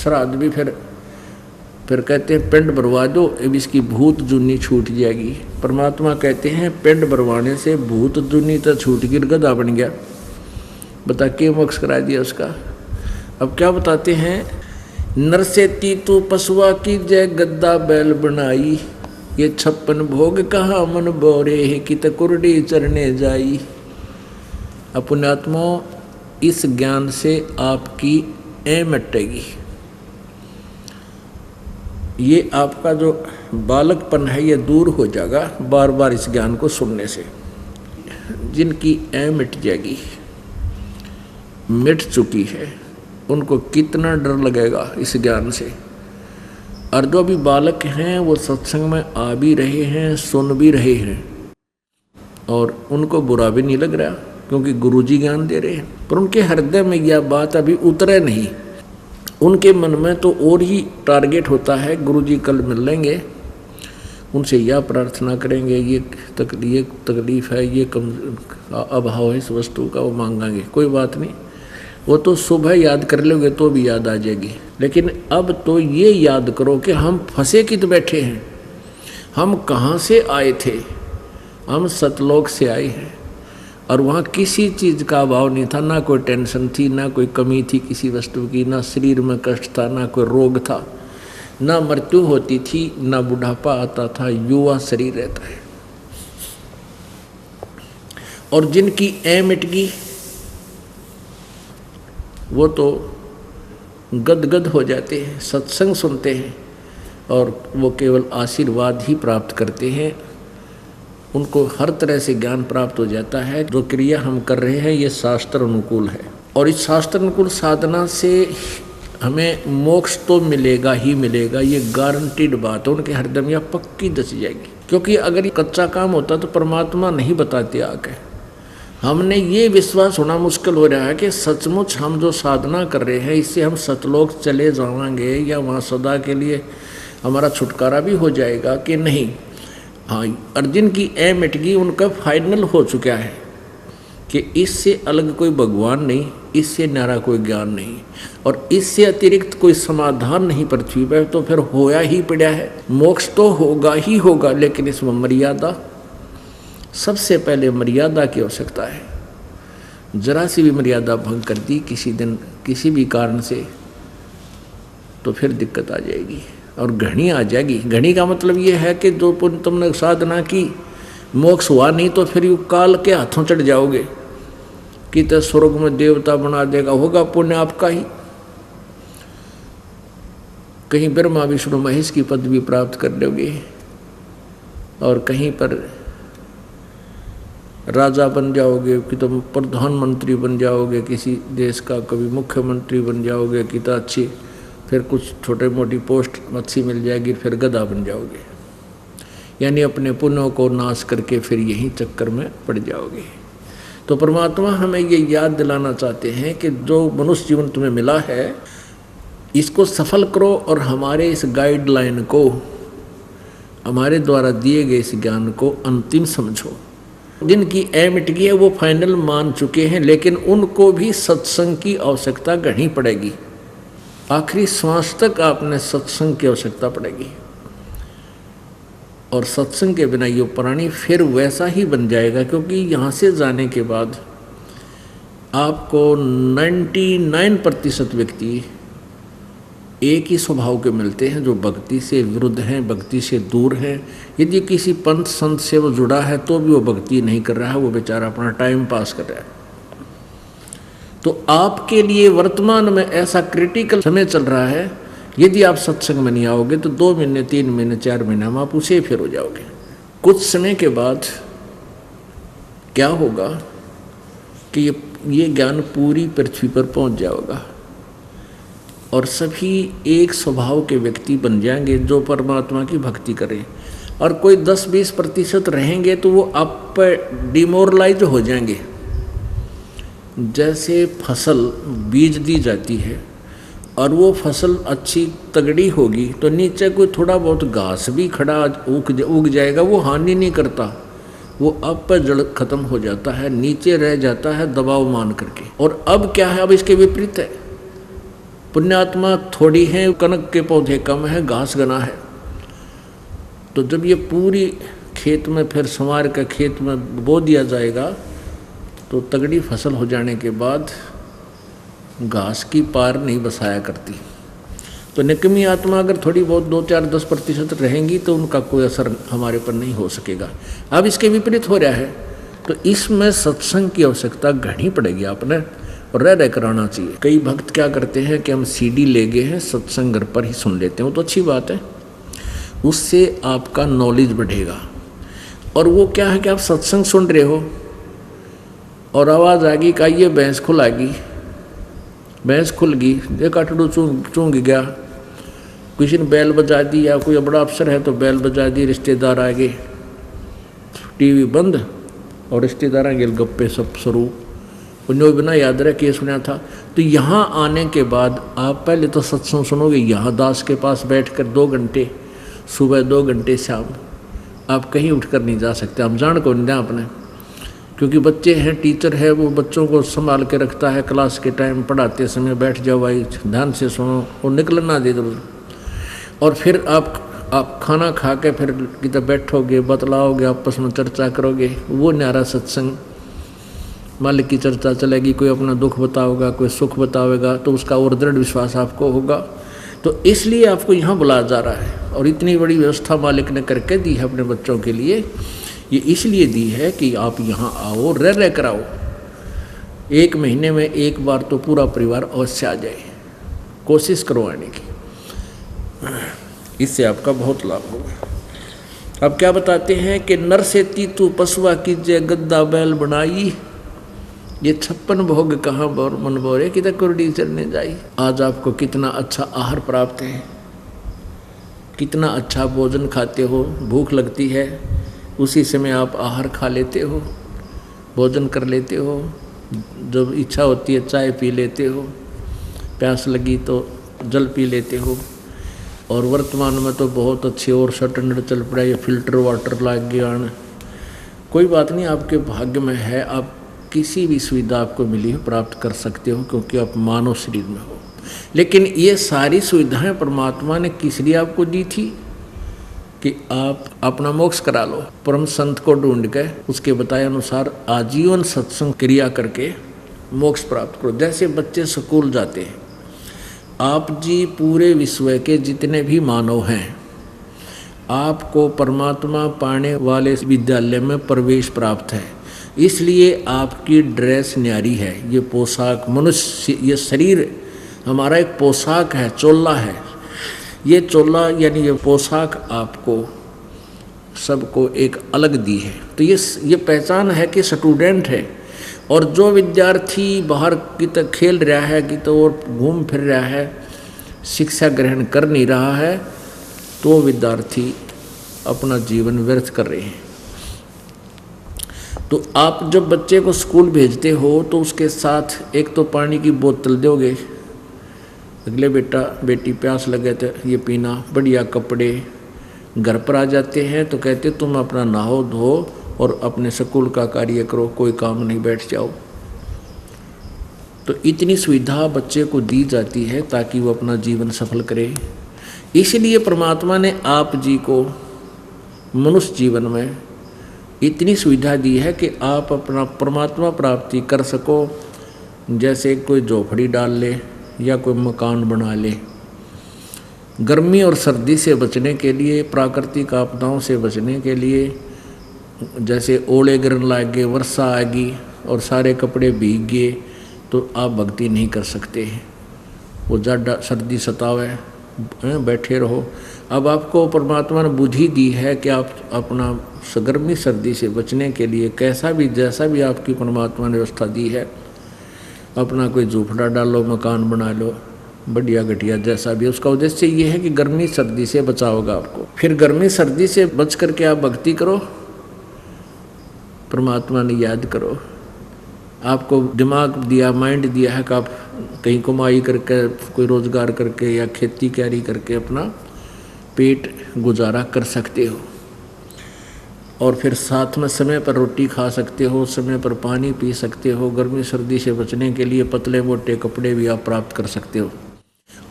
श्राद्ध भी फिर कहते हैं पिंड भरवा दो, अब इसकी भूत जुनी छूट जाएगी। परमात्मा कहते हैं पिंड भरवाने से भूत जुनी तो छूट गिर गधा बन गया। बता के मोक्ष करा दिया उसका। अब क्या बताते हैं, नर से तीतु पशुआ की जय गद्दा बैल बनाई, ये 56 भोग कहा मन बोरे है कि तकुरडी चरने जाई। पुण्यात्मा इस ज्ञान से आपकी ऐं मिटेगी। ये आपका जो बालकपन है ये दूर हो जाएगा बार बार इस ज्ञान को सुनने से। जिनकी ऐं मिट जाएगी, मिट चुकी है, उनको कितना डर लगेगा इस ज्ञान से। और जो अभी बालक हैं वो सत्संग में आ भी रहे हैं, सुन भी रहे हैं, और उनको बुरा भी नहीं लग रहा क्योंकि गुरुजी ज्ञान दे रहे हैं। पर उनके हृदय में यह बात अभी उतरे नहीं। उनके मन में तो और ही टारगेट होता है, गुरुजी कल मिल लेंगे, उनसे यह प्रार्थना करेंगे, ये तकलीफ है, ये कम अभाव है इस वस्तु का, वो मांगेंगे। कोई बात नहीं, वो तो सुबह याद कर लोगे तो भी याद आ जाएगी। लेकिन अब तो ये याद करो कि हम फंसे कित बैठे हैं, हम कहाँ से आए थे। हम सतलोक से आए हैं और वहाँ किसी चीज़ का अभाव नहीं था, ना कोई टेंशन थी, ना कोई कमी थी किसी वस्तु की, ना शरीर में कष्ट था, ना कोई रोग था, ना मृत्यु होती थी, ना बुढ़ापा आता था, युवा शरीर रहता है। और जिनकी ऐं मिट गई वो तो गदगद हो जाते हैं, सत्संग सुनते हैं और वो केवल आशीर्वाद ही प्राप्त करते हैं। उनको हर तरह से ज्ञान प्राप्त हो जाता है। जो क्रिया हम कर रहे हैं ये शास्त्र अनुकूल है, और इस शास्त्र अनुकूल साधना से हमें मोक्ष तो मिलेगा ही मिलेगा, ये गारंटीड बात है। उनके हृदय में यह पक्की दस जाएगी। क्योंकि अगर ये कच्चा काम होता तो परमात्मा नहीं बताते आके। हमने ये विश्वास होना मुश्किल हो रहा है कि सचमुच हम जो साधना कर रहे हैं इससे हम सतलोक चले जाएंगे या वहाँ सदा के लिए हमारा छुटकारा भी हो जाएगा कि नहीं। हाँ, अर्जुन की ऐं मिट गई, उनका फाइनल हो चुका है कि इससे अलग कोई भगवान नहीं, इससे न्यारा कोई ज्ञान नहीं, और इससे अतिरिक्त कोई समाधान नहीं पृथ्वी पर। तो फिर होया ही पड़ा है, मोक्ष तो होगा ही होगा, लेकिन इसमें मर्यादा, सबसे पहले मर्यादा की आवश्यकता है। जरा सी भी मर्यादा भंग कर दी किसी दिन किसी भी कारण से तो फिर दिक्कत आ जाएगी और घनी आ जाएगी। घनी का मतलब ये है कि जो पुण्य तुमने साधना की मोक्ष हुआ नहीं तो फिर यू काल के हाथों चढ़ जाओगे कि तो स्वर्ग में देवता बना देगा, होगा पुण्य आपका ही। कहीं ब्रह्मा विष्णु महेश की पदवी प्राप्त कर लोगे और कहीं पर राजा बन जाओगे कि तुम प्रधानमंत्री बन जाओगे किसी देश का, कभी मुख्यमंत्री बन जाओगे कि तो अच्छी, फिर कुछ छोटे मोटी पोस्ट अच्छी मिल जाएगी, फिर गधा बन जाओगे। यानी अपने पुण्यों को नाश करके फिर यही चक्कर में पड़ जाओगे। तो परमात्मा हमें ये याद दिलाना चाहते हैं कि जो मनुष्य जीवन तुम्हें मिला है इसको सफल करो और हमारे इस गाइडलाइन को, हमारे द्वारा दिए गए इस ज्ञान को अंतिम समझो। जिनकी ए मिट गई है वो फाइनल मान चुके हैं, लेकिन उनको भी सत्संग की आवश्यकता गढ़नी पड़ेगी। आखिरी श्वास तक आपने सत्संग की आवश्यकता पड़ेगी और सत्संग के बिना ये प्राणी फिर वैसा ही बन जाएगा, क्योंकि यहाँ से जाने के बाद आपको 99% व्यक्ति एक ही स्वभाव के मिलते हैं जो भक्ति से विरुद्ध हैं, भक्ति से दूर हैं। यदि किसी पंथ संत से वो जुड़ा है तो भी वो भक्ति नहीं कर रहा है, वो बेचारा अपना टाइम पास कर रहा है। तो आपके लिए वर्तमान में ऐसा क्रिटिकल समय चल रहा है, यदि आप सत्संग में नहीं आओगे तो 2 महीने 3 महीने 4 महीने में आप उसे फिर हो जाओगे। कुछ समय के बाद क्या होगा कि ये ज्ञान पूरी पृथ्वी पर पहुंच जाएगा और सभी एक स्वभाव के व्यक्ति बन जाएंगे जो परमात्मा की भक्ति करें। और कोई 10-20% रहेंगे तो वो आप पर डिमोरलाइज हो जाएंगे। जैसे फसल बीज दी जाती है और वो फसल अच्छी तगड़ी होगी तो नीचे कोई थोड़ा बहुत घास भी खड़ा उग जाएगा, वो हानि नहीं करता, वो अब पर जड़ खत्म हो जाता है, नीचे रह जाता है दबाव मान करके। और अब क्या है, अब इसके विपरीत है। पुण्यात्मा थोड़ी है, कनक के पौधे कम है, घास घना है। तो जब ये पूरी खेत में फिर संवार का खेत में बो दिया जाएगा तो तगड़ी फसल हो जाने के बाद घास की पार नहीं बसाया करती। तो निकमी आत्मा अगर थोड़ी बहुत 2-4-10% रहेंगी तो उनका कोई असर हमारे पर नहीं हो सकेगा। अब इसके विपरीत हो रहा है तो इसमें सत्संग की आवश्यकता घनी पड़ेगी आपने, और रह कर आना चाहिए। कई भक्त क्या करते हैं कि हम CD ले गए हैं, सत्संग घर पर ही सुन लेते हैं, वो तो अच्छी बात है, उससे आपका नॉलेज बढ़ेगा। और वो क्या है कि आप सत्संग सुन रहे हो और आवाज़ आ गई का ये भैंस खुलागी, भैंस खुल गई, एक आटड़ू चूंग गया, किसी ने बैल बजा दी, या कोई बड़ा अफसर है तो बैल बजा दी, रिश्तेदार आ गए, TV बंद और रिश्तेदार आ गए, गप्पे सब शुरू, उन्हें बिना याद रहे के सुना था। तो यहाँ आने के बाद आप पहले तो सत्संग सुनोगे, यहाँ दास के पास बैठकर 2 घंटे, सुबह 2 घंटे शाम, आप कहीं उठकर नहीं जा सकते। आप जान को नहीं आपने, क्योंकि बच्चे हैं, टीचर है, वो बच्चों को संभाल के रखता है, क्लास के टाइम पढ़ाते समय बैठ जाओ भाई, ध्यान से सुनो और निकलना दे दो। और फिर आप खाना खा के फिर किधर बैठोगे, बतलाओगे, आपस में चर्चा करोगे, वो न्यारा सत्संग। मालिक की चर्चा चलेगी, कोई अपना दुख बताओगा, कोई सुख बतावेगा, तो उसका और दृढ़ विश्वास आपको होगा। तो इसलिए आपको यहाँ बुलाया जा रहा है। और इतनी बड़ी व्यवस्था मालिक ने करके दी है अपने बच्चों के लिए, ये इसलिए दी है कि आप यहाँ आओ, रह कर आओ। 1 महीने में 1 बार तो पूरा परिवार अवश्य आ जाए, कोशिश करो आने की, इससे आपका बहुत लाभ होगा। अब क्या बताते हैं कि नर से तीतु पशुआ कीजिए, गद्दा बैल बनाई, ये 56 भोग कहाँ मन बोरे कि कुरडी चढ़ने जाई। आज आपको कितना अच्छा आहार प्राप्त है, कितना अच्छा भोजन खाते हो, भूख लगती है उसी समय आप आहार खा लेते हो, भोजन कर लेते हो, जब इच्छा होती है चाय पी लेते हो, प्यास लगी तो जल पी लेते हो। और वर्तमान में तो बहुत अच्छे और स्टैंडर्ड चल पड़ा, ये फिल्टर वाटर लग गया। कोई बात नहीं, आपके भाग्य में है, आप किसी भी सुविधा आपको मिली हो प्राप्त कर सकते हो, क्योंकि आप मानव शरीर में हो। लेकिन ये सारी सुविधाएं परमात्मा ने किस लिए आपको दी थी कि आप अपना मोक्ष करा लो। परम संत को ढूंढ के उसके बताए अनुसार आजीवन सत्संग क्रिया करके मोक्ष प्राप्त करो। जैसे बच्चे स्कूल जाते हैं, आप जी पूरे विश्व के जितने भी मानव हैं, आपको परमात्मा पाने वाले विद्यालय में प्रवेश प्राप्त है, इसलिए आपकी ड्रेस न्यारी है। ये पोशाक मनुष्य, ये शरीर हमारा एक पोशाक है, चोला है, ये चोला यानी ये पोशाक आपको सबको एक अलग दी है। तो ये पहचान है कि स्टूडेंट है। और जो विद्यार्थी बाहर की तो खेल रहा है कि तो और घूम फिर रहा है, शिक्षा ग्रहण कर नहीं रहा है, तो विद्यार्थी अपना जीवन व्यर्थ कर रहे हैं। तो आप जब बच्चे को स्कूल भेजते हो तो उसके साथ एक तो पानी की बोतल दोगे, अगले बेटा बेटी प्यास लगे तो ये पीना, बढ़िया कपड़े। घर पर आ जाते हैं तो कहते तुम अपना नहाओ धो और अपने स्कूल का कार्य करो, कोई काम नहीं, बैठ जाओ। तो इतनी सुविधा बच्चे को दी जाती है ताकि वो अपना जीवन सफल करे। इसलिए परमात्मा ने आप जी को मनुष्य जीवन में इतनी सुविधा दी है कि आप अपना परमात्मा प्राप्ति कर सको। जैसे कोई झोपड़ी डाल ले या कोई मकान बना ले। गर्मी और सर्दी से बचने के लिए, प्राकृतिक आपदाओं से बचने के लिए, जैसे ओले गिरने लगे, वर्षा आएगी और सारे कपड़े भीग गए तो आप भक्ति नहीं कर सकते। वो ज़्यादा सर्दी सतावे, बैठे रहो। अब आपको परमात्मा ने बुद्धि दी है कि आप अपना गर्मी सर्दी से बचने के लिए कैसा भी जैसा भी आपकी परमात्मा ने व्यवस्था दी है, अपना कोई झोपड़ा डालो, मकान बना लो, बढ़िया घटिया जैसा भी। उसका उद्देश्य ये है कि गर्मी सर्दी से बचाओगा आपको। फिर गर्मी सर्दी से बच करके आप भक्ति करो, परमात्मा ने याद करो। आपको दिमाग दिया, माइंड दिया है कि आप कहीं कमाई करके, कोई रोजगार करके या खेती क्यारी करके अपना पेट गुजारा कर सकते हो। और फिर साथ में समय पर रोटी खा सकते हो, समय पर पानी पी सकते हो। गर्मी सर्दी से बचने के लिए पतले मोटे कपड़े भी आप प्राप्त कर सकते हो।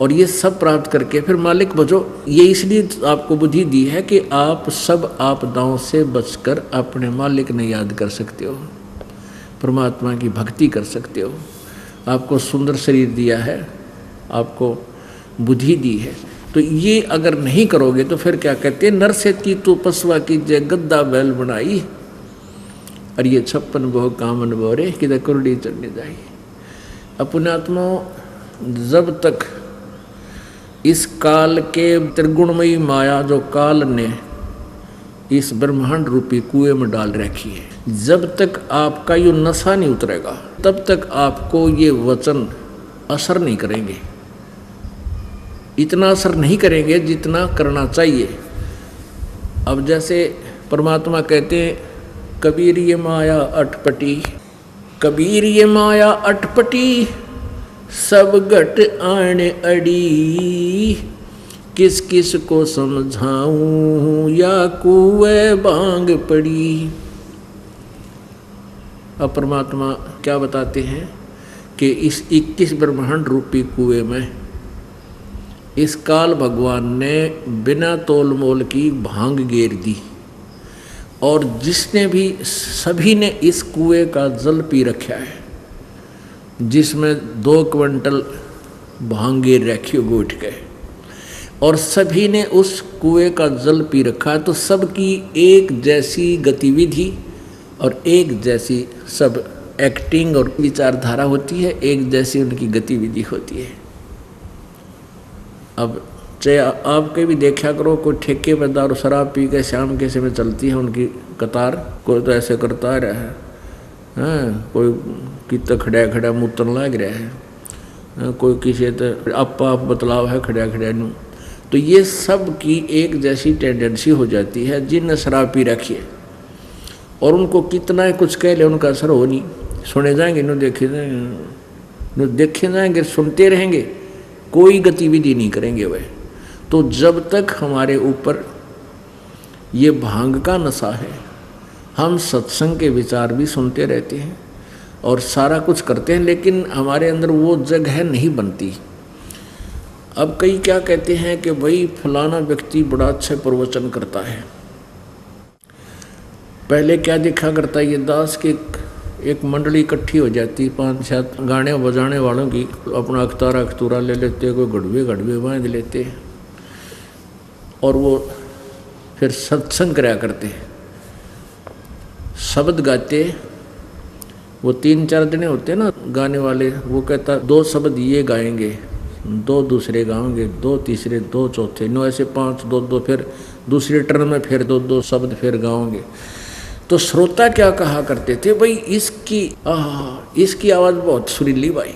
और ये सब प्राप्त करके फिर मालिक बचो। ये इसलिए आपको बुद्धि दी है कि आप सब आपदाओं से बचकर अपने मालिक ने याद कर सकते हो, परमात्मा की भक्ति कर सकते हो। आपको सुंदर शरीर दिया है, आपको बुद्धि दी है। तो ये अगर नहीं करोगे तो फिर क्या कहते हैं, नर से ती तो पसवा की जय गद्दा बैल बनाई, और ये 56 भोग कामन बोरे कि कुरडी चढ़ने जाए। अपने आत्मा जब तक इस काल के त्रिगुणमयी माया जो काल ने इस ब्रह्मांड रूपी कुएं में डाल रखी है, जब तक आपका ये नशा नहीं उतरेगा तब तक आपको ये वचन असर नहीं करेंगे। इतना असर नहीं करेंगे जितना करना चाहिए। अब जैसे परमात्मा कहते हैं, कबीर ये माया अटपटी, कबीर ये माया अटपटी, सब घट आने अड़ी, किस किस को समझाऊं या कुएं भांग पड़ी। अब परमात्मा क्या बताते हैं कि इस 21 ब्रह्मांड रूपी कुएं में इस काल भगवान ने बिना तोल मोल की भांग गेर दी, और जिसने भी सभी ने इस कुएं का जल पी रखा है, जिसमें 2 क्विंटल भांग गेर रखी हो गोट के, और सभी ने उस कुएं का जल पी रखा है, तो सबकी एक जैसी गतिविधि और एक जैसी सब एक्टिंग और विचारधारा होती है, एक जैसी उनकी गतिविधि होती है। अब चाहे आपके भी देखा करो, कोई ठेके पर दारू शराब पी के शाम के समय चलती है उनकी कतार, कोई तो ऐसे करता रहा है, हाँ, कोई कितना खड़ा खड़ा मूतन लग रहा है, हाँ, कोई किसी तो आप बतलाव है खड़ा खड़ा नू। तो ये सब की एक जैसी टेंडेंसी हो जाती है जिनने शराब पी रखी है, और उनको कितना कुछ कह ले उनका असर हो नहीं। सुने जाएंगे न देखे जाएंगे, सुनते रहेंगे, कोई गतिविधि नहीं करेंगे वह। तो जब तक हमारे ऊपर ये भांग का नशा है, हम सत्संग के विचार भी सुनते रहते हैं और सारा कुछ करते हैं, लेकिन हमारे अंदर वो जगह नहीं बनती। अब कई क्या कहते हैं कि भाई फलाना व्यक्ति बड़ा अच्छा प्रवचन करता है। पहले क्या देखा करता है, ये दास की एक मंडली इकट्ठी हो जाती, 5-7 गाने बजाने वालों की, अपना अखतारा अखतूरा ले लेते, कोई गढ़वे बांध लेते, और वो फिर सत्संग कराया करते, शब्द गाते। वो 3-4 जने होते हैं ना गाने वाले, वो कहता 2 शब्द ये गाएंगे, दो दूसरे गाओगे, दो तीसरे, दो चौथे, नो ऐसे 5, 2 फिर दूसरे टर्न में फिर 2 शब्द फिर गाओगे। तो श्रोता क्या कहा करते थे, भाई इसकी आवाज़ बहुत सुरीली भाई,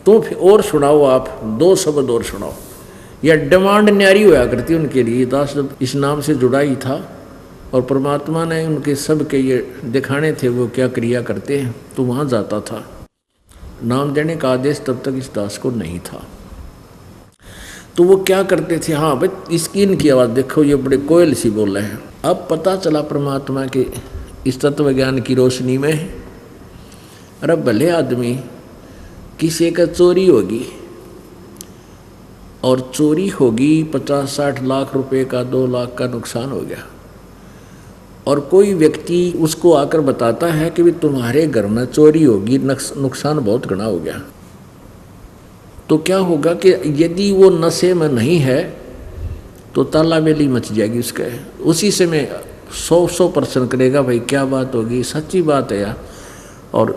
तो फिर और सुनाओ, आप 2 शब्द और सुनाओ। या डिमांड न्यारी होया करती उनके लिए। दास जब इस नाम से जुड़ा ही था और परमात्मा ने उनके सब के ये दिखाने थे वो क्या क्रिया करते हैं, तो वहाँ जाता था। नाम देने का आदेश तब तक इस दास को नहीं था। तो वो क्या करते थे, हाँ भाई इसकी इनकी आवाज़ देखो, ये बड़े कोयल सी बोल रहे हैं। अब पता चला परमात्मा के इस तत्व ज्ञान की रोशनी में, अरे भले आदमी किसी का चोरी होगी और चोरी होगी 50-60 लाख रुपए का, 2 लाख का नुकसान हो गया, और कोई व्यक्ति उसको आकर बताता है कि भी तुम्हारे घर में चोरी होगी, नुकसान बहुत घना हो गया, तो क्या होगा कि यदि वो नशे में नहीं है तो तालाबेली मच जाएगी उसके। उसी से मैं 100% करेगा, भाई क्या बात होगी, सच्ची बात है यार। और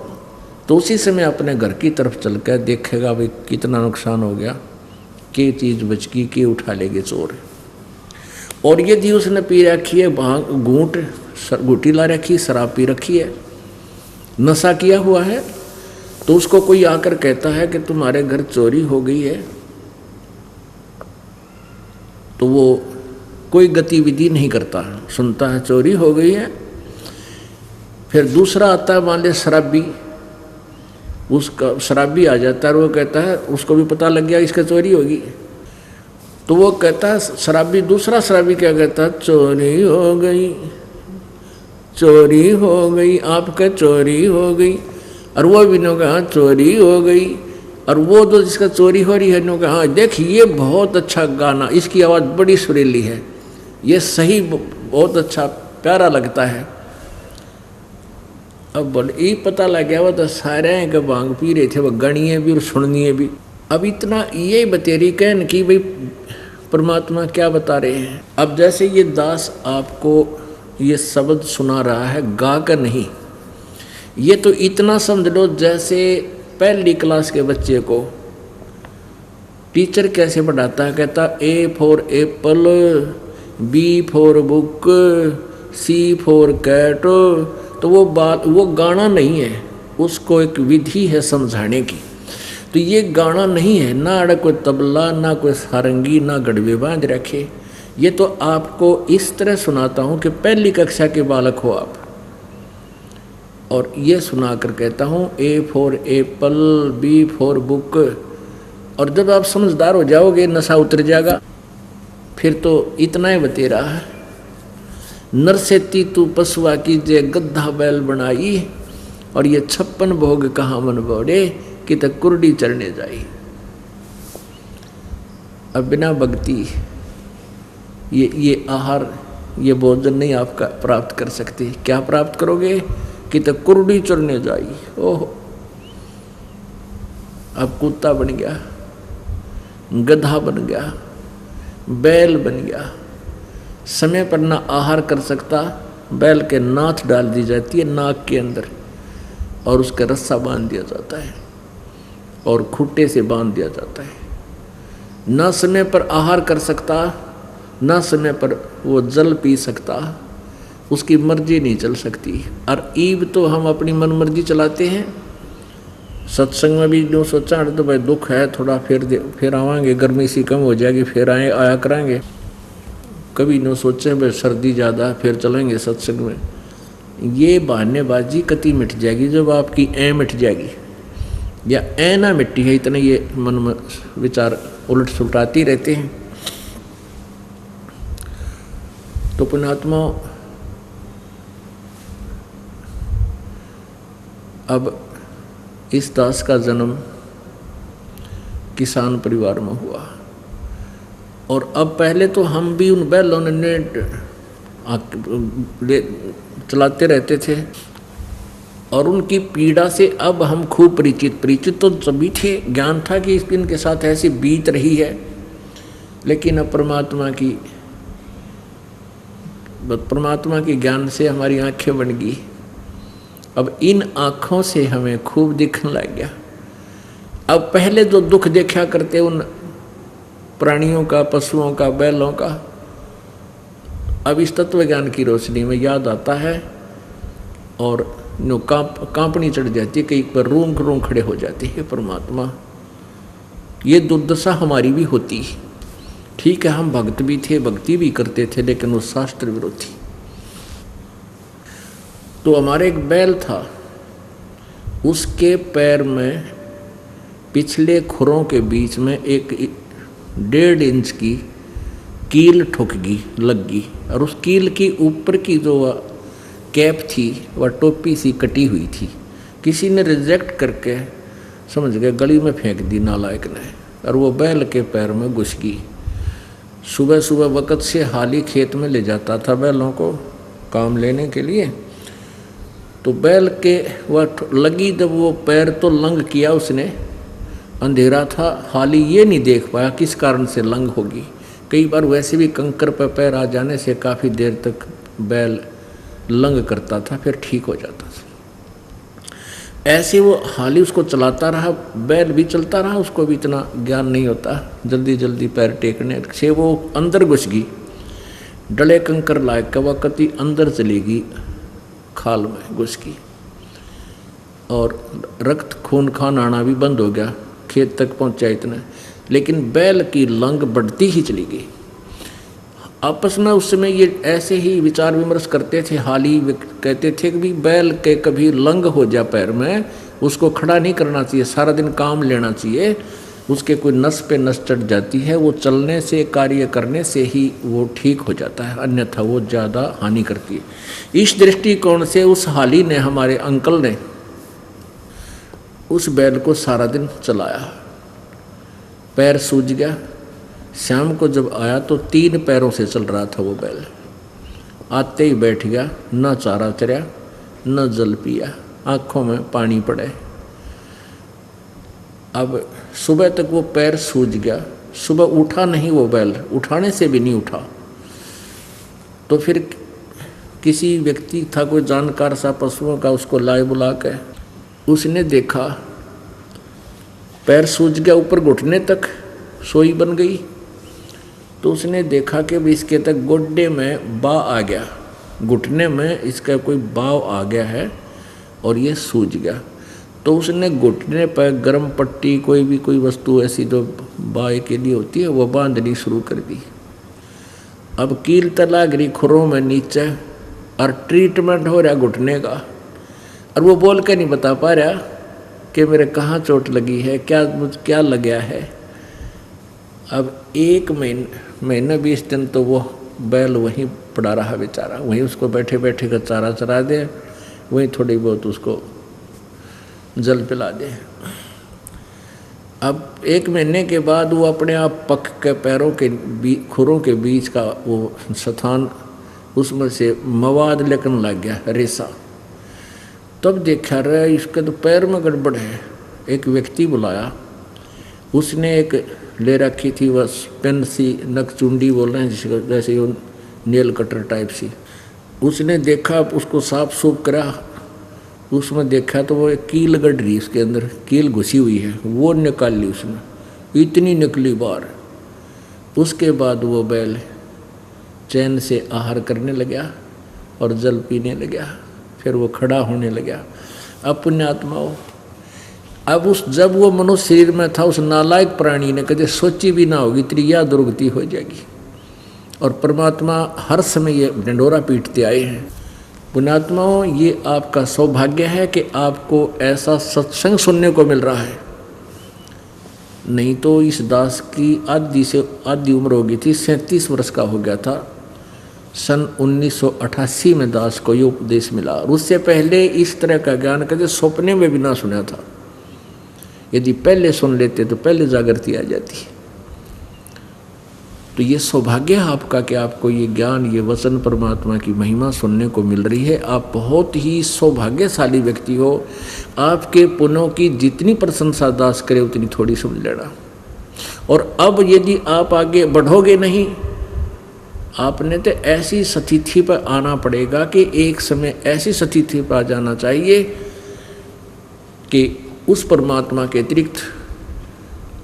तो उसी समय अपने घर की तरफ चल कर देखेगा भाई कितना नुकसान हो गया, के चीज़ बच गई, के उठा लेंगे चोर। और यदि उसने पी रखी है घूटी ला रखी, शराब पी रखी है, नशा किया हुआ है, तो उसको कोई आकर कहता है कि तुम्हारे घर चोरी हो गई है, तो वो कोई गतिविधि नहीं करता, सुनता है चोरी हो गई है। फिर दूसरा आता है, मान लिया शराबी, उसका शराबी आ जाता है और वो कहता है, उसको भी पता लग गया इसका चोरी होगी, तो वो कहता है शराबी, दूसरा शराबी क्या कहता है, चोरी हो गई, चोरी हो गई, आपका चोरी हो गई। और वो भी ने कहा चोरी हो गई, और वो तो जिसका चोरी हो रही है ने कहा हाँ देख ये बहुत अच्छा गाना, इसकी आवाज़ बड़ी सुरीली है, ये सही बहुत अच्छा प्यारा लगता है। अब बोले ये पता लग गया, वो तो सारे के भांग पी रहे थे, वो गणिए भी और सुनिए भी। अब इतना ये बतेरी कहन कि भाई परमात्मा क्या बता रहे हैं। अब जैसे ये दास आपको ये शब्द सुना रहा है, गा कर नहीं, ये तो इतना समझ लो जैसे पहली क्लास के बच्चे को टीचर कैसे पढ़ाता है, कहता A for apple, B for book, C for cat, तो वो गाना नहीं है, उसको एक विधि है समझाने की। तो ये गाना नहीं है, ना अड़ कोई तबला, ना कोई सारंगी, ना गड़बे बांध रखे। ये तो आपको इस तरह सुनाता हूँ कि पहली कक्षा के बालक हो आप, और ये सुनाकर कहता हूँ A for apple, B for book. और जब आप समझदार हो जाओगे, नशा उतर जाएगा, फिर तो इतना ही बतेरा है, नरसेती तू पशुआ की जय गद्दा बैल बनाई, और ये 56 भोग कहाँ मन बोड़े, कि तक कुर्डी चढ़ने जाई। अब बिना भक्ति ये आहार, ये भोजन नहीं आपका प्राप्त कर सकते। क्या प्राप्त करोगे, कि तक कुर्डी चढ़ने जाई। ओह, अब कुत्ता बन गया, गधा बन गया, बैल बन गया, समय पर ना आहार कर सकता, बैल के नाथ डाल दी जाती है नाक के अंदर, और उसका रस्सा बांध दिया जाता है और खूंटे से बांध दिया जाता है। ना समय पर आहार कर सकता, ना समय पर वो जल पी सकता, उसकी मर्जी नहीं चल सकती। और ईब तो हम अपनी मन मर्जी चलाते हैं। सत्संग में भी जो सोचा तो भाई दुख है थोड़ा, फिर आवांगे, गर्मी सी कम हो जाएगी, फिर आया करांगे। कभी न सोचें भाई सर्दी ज़्यादा, फिर चलेंगे सत्संग में। ये बहानेबाजी कति मिट जाएगी जब आपकी ऐ मिट जाएगी, या ऐ ना मिट्टी है, इतने ये मन में विचार उलट सुलटाती रहते हैं। तो पुण्यात्मा, अब इस दास का जन्म किसान परिवार में हुआ, और अब पहले तो हम भी उन बैलों ने चलाते रहते थे, और उनकी पीड़ा से अब हम खूब परिचित तो सभी थे, ज्ञान था कि इनके साथ ऐसी बीत रही है। लेकिन अब परमात्मा के ज्ञान से हमारी आंखें बन गई। अब इन आँखों से हमें खूब दिखने लग गया। अब पहले जो दुख देखा करते उन प्राणियों का, पशुओं का, बैलों का। अब इस तत्व ज्ञान की रोशनी में याद आता है और नो कांपनी चढ़ जाती है, कई पर रूम रूम खड़े हो जाती है। परमात्मा, ये दुर्दशा हमारी भी होती है। ठीक है, हम भक्त भी थे, भक्ति भी करते थे, लेकिन वो शास्त्र विरोधी। तो हमारे एक बैल था, उसके पैर में पिछले खुरों के बीच में एक 1.5 इंच की कील ठुकगी लग गई, और उस कील की ऊपर की जो कैप थी वह टोपी सी कटी हुई थी। किसी ने रिजेक्ट करके समझ गए गली में फेंक दी नालायक ने, और वो बैल के पैर में घुस गई। सुबह सुबह वक़्त से हाली खेत में ले जाता था बैलों को काम लेने के लिए। तो बैल के वह लगी, जब वो पैर तो लंग किया उसने, अंधेरा था, हाली ये नहीं देख पाया किस कारण से लंग होगी। कई बार वैसे भी कंकर पर पैर आ जाने से काफ़ी देर तक बैल लंग करता था, फिर ठीक हो जाता था। ऐसे वो हाली उसको चलाता रहा, बैल भी चलता रहा, उसको भी इतना ज्ञान नहीं होता जल्दी जल्दी पैर टेकने से। वो अंदर घुस गई, डले कंकर लायक का वक़्त ही अंदर चलेगी, खाल में घुस गई, और रक्त खून खान आना भी बंद हो गया, खेत तक पहुंचा इतना। लेकिन बैल की लंग बढ़ती ही चली गई। आपस में उस समय ये ऐसे ही विचार विमर्श करते थे। हाली कहते थे कि भी बैल के कभी लंग हो जा पैर में, उसको खड़ा नहीं करना चाहिए, सारा दिन काम लेना चाहिए, उसके कोई नस पे नस चढ़ जाती है, वो चलने से, कार्य करने से ही वो ठीक हो जाता है, अन्यथा वो ज़्यादा हानि करती है। इस दृष्टिकोण से उस हाली ने, हमारे अंकल ने, उस बैल को सारा दिन चलाया। पैर सूज गया। शाम को जब आया तो 3 पैरों से चल रहा था वो बैल। आते ही बैठ गया, न चारा चरया न जल पिया, आँखों में पानी पड़े। अब सुबह तक वो पैर सूज गया, सुबह उठा नहीं वो बैल, उठाने से भी नहीं उठा। तो फिर किसी व्यक्ति था, कोई जानकार सा पशुओं का, उसको लाए बुला के उसने देखा पैर सूज गया, ऊपर घुटने तक सोई बन गई। तो उसने देखा कि भी इसके तक गोड्डे में बा आ गया, घुटने में इसका कोई बाव आ गया है और ये सूज गया। तो उसने घुटने पर गर्म पट्टी, कोई वस्तु ऐसी जो बाय के लिए होती है, वो बांधनी शुरू कर दी। अब कील तला गिरी खुरों में नीचे, और ट्रीटमेंट हो रहा घुटने का, और वो बोल के नहीं बता पा रहा कि मेरे कहाँ चोट लगी है, क्या लग गया है। अब 1 महीना 20 दिन तो वो बैल वहीं पड़ा रहा बेचारा, वहीं उसको बैठे बैठे का चारा चरा दे, वहीं थोड़ी बहुत उसको जल पिला दे। अब 1 महीने के बाद वो अपने आप पक के पैरों के खुरों के बीच का वो स्थान, उसमें से मवाद लेकर लग गया, रेसा। तब देखा रहा इसके तो पैर में गड़बड़ है। एक व्यक्ति बुलाया, उसने एक ले रखी थी बस पेन सी, नकचुंडी बोल रहे हैं जिसको, जैसे वो नेल कटर टाइप सी। उसने देखा, उसको साफ सूफ करा, उसमें देखा तो वो एक कील गड़ रही, उसके अंदर कील घुसी हुई है, वो निकाल ली उसने, इतनी निकली बार। उसके बाद वो बैल चैन से आहार करने लगा और जल पीने लगा, फिर वो खड़ा होने लगा। अब पुण्यात्माओं, अब जब वो मनुष्य शरीर में था, उस नालायक प्राणी ने कभी सोची भी ना होगी इतनी यह दुर्गति हो जाएगी। और परमात्मा हर समय ये ढंढोरा पीटते आए हैं। पुण्यात्माओं, ये आपका सौभाग्य है कि आपको ऐसा सत्संग सुनने को मिल रहा है, नहीं तो इस दास की आधी उम्र हो गई थी, 37 वर्ष का हो गया था। सन 1988 में दास को ये उपदेश मिला, और उससे पहले इस तरह का ज्ञान कभी सपने में भी ना सुना था। यदि पहले सुन लेते तो पहले जागृति आ जाती। तो ये सौभाग्य है आपका कि आपको ये ज्ञान, ये वचन, परमात्मा की महिमा सुनने को मिल रही है। आप बहुत ही सौभाग्यशाली व्यक्ति हो। आपके पुण्यों की जितनी प्रशंसा दास करे उतनी थोड़ी समझ लेना। और अब यदि आप आगे बढ़ोगे नहीं, आपने तो ऐसी स्थिति पर आना पड़ेगा कि एक समय ऐसी स्थिति पर आ जाना चाहिए कि उस परमात्मा के अतिरिक्त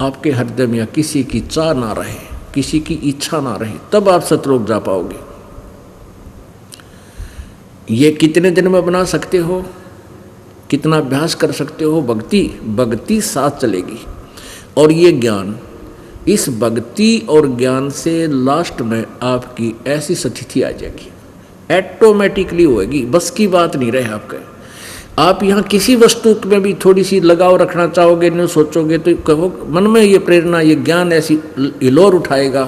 आपके हृदय में किसी की चाह ना रहे। किसी की इच्छा ना रहे, तब आप सतलोक जा पाओगे। ये कितने दिन में बना सकते हो, कितना अभ्यास कर सकते हो? भक्ति साथ चलेगी। और ये ज्ञान, इस भक्ति और ज्ञान से लास्ट में आपकी ऐसी स्थिति आ जाएगी, ऑटोमेटिकली होगी, बस की बात नहीं रहे आपके। आप यहाँ किसी वस्तु में भी थोड़ी सी लगाव रखना चाहोगे, नहीं सोचोगे, तो कहो मन में ये प्रेरणा, ये ज्ञान ऐसी हिलोर उठाएगा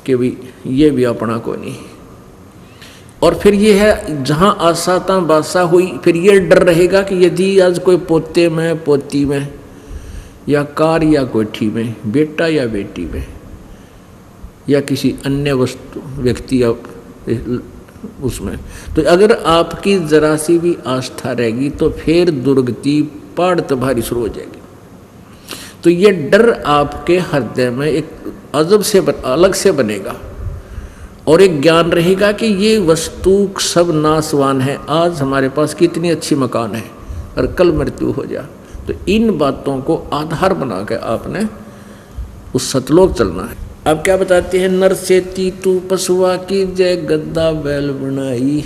कि भी ये भी अपना को नहीं। और फिर ये है जहाँ आशा ता बासा हुई, फिर ये डर रहेगा कि यदि आज कोई पोते में, पोती में, या कार या कोठी में, बेटा या बेटी में, या किसी अन्य वस्तु व्यक्ति या उसमें, तो अगर आपकी जरा सी भी आस्था रहेगी तो फिर दुर्गति पहाड़ भारी शुरू हो जाएगी। तो ये डर आपके हृदय में एक अजब से अलग से बनेगा, और एक ज्ञान रहेगा कि ये वस्तु सब नाशवान है। आज हमारे पास कितनी अच्छी मकान है और कल मृत्यु हो जा। तो इन बातों को आधार बना के आपने उस सतलोक चलना है। अब क्या बताते हैं, नर से तीतू पशुआ की जय गद्दा बैल बनाई,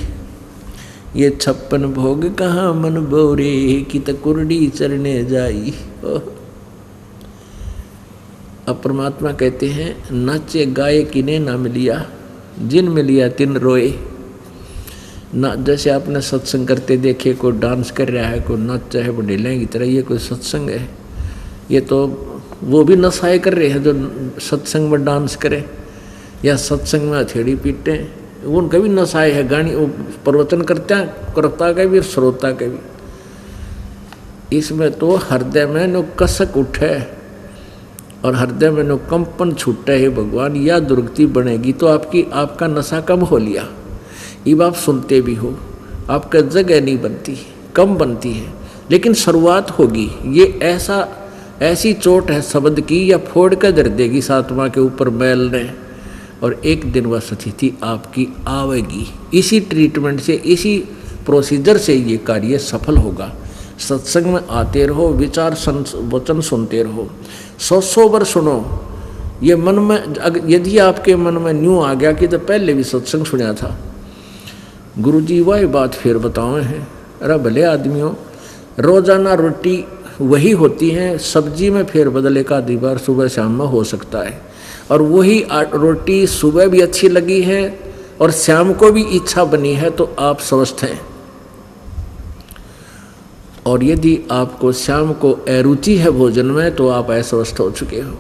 ये 56 भोग कहाँ मन बोरे की तकुरड़ी चरने जाई। अब परमात्मा कहते हैं, नाचे गाए किने ना मिलिया, जिन मिलिया तिन रोए ना। जैसे आपने सत्संग करते देखे, कोई डांस कर रहा है, कोई नाचा है बडेले की तरह, ये कोई सत्संग है? ये तो वो भी नशाए कर रहे हैं जो सत्संग में डांस करे या सत्संग में हथेड़ी पीटे, उनका भी नशाए है। गानी वो प्रवचन करते हैं, करता का भी श्रोता का भी। इसमें तो हृदय में नो कसक उठे और हृदय में नो कंपन छूटे है भगवान, या दुर्गति बनेगी तो आपका नशा कम हो लिया। अब आप सुनते भी हो, आपका जगह नहीं बनती, कम बनती है, लेकिन शुरुआत होगी। ये ऐसी चोट है शब्द की, या फोड़ कर दर देगी सात्मा के ऊपर मैल ने, और एक दिन वह स्थिति आपकी आवेगी। इसी ट्रीटमेंट से, इसी प्रोसीजर से ये कार्य सफल होगा। सत्संग में आते रहो, विचार वचन सुनते रहो, 100 बार सुनो। ये मन में यदि आपके मन में न्यू आ गया कि तो पहले भी सत्संग सुना था, गुरुजी वही बात फिर बताए हैं। अरे भले आदमियों, रोजाना रोटी वही होती है, सब्जी में फेर बदल एक आधी बार सुबह शाम में हो सकता है, और वही रोटी सुबह भी अच्छी लगी है और शाम को भी इच्छा बनी है, तो आप स्वस्थ हैं। और यदि आपको शाम को अरुचि है भोजन में, तो आप अस्वस्थ हो चुके हो।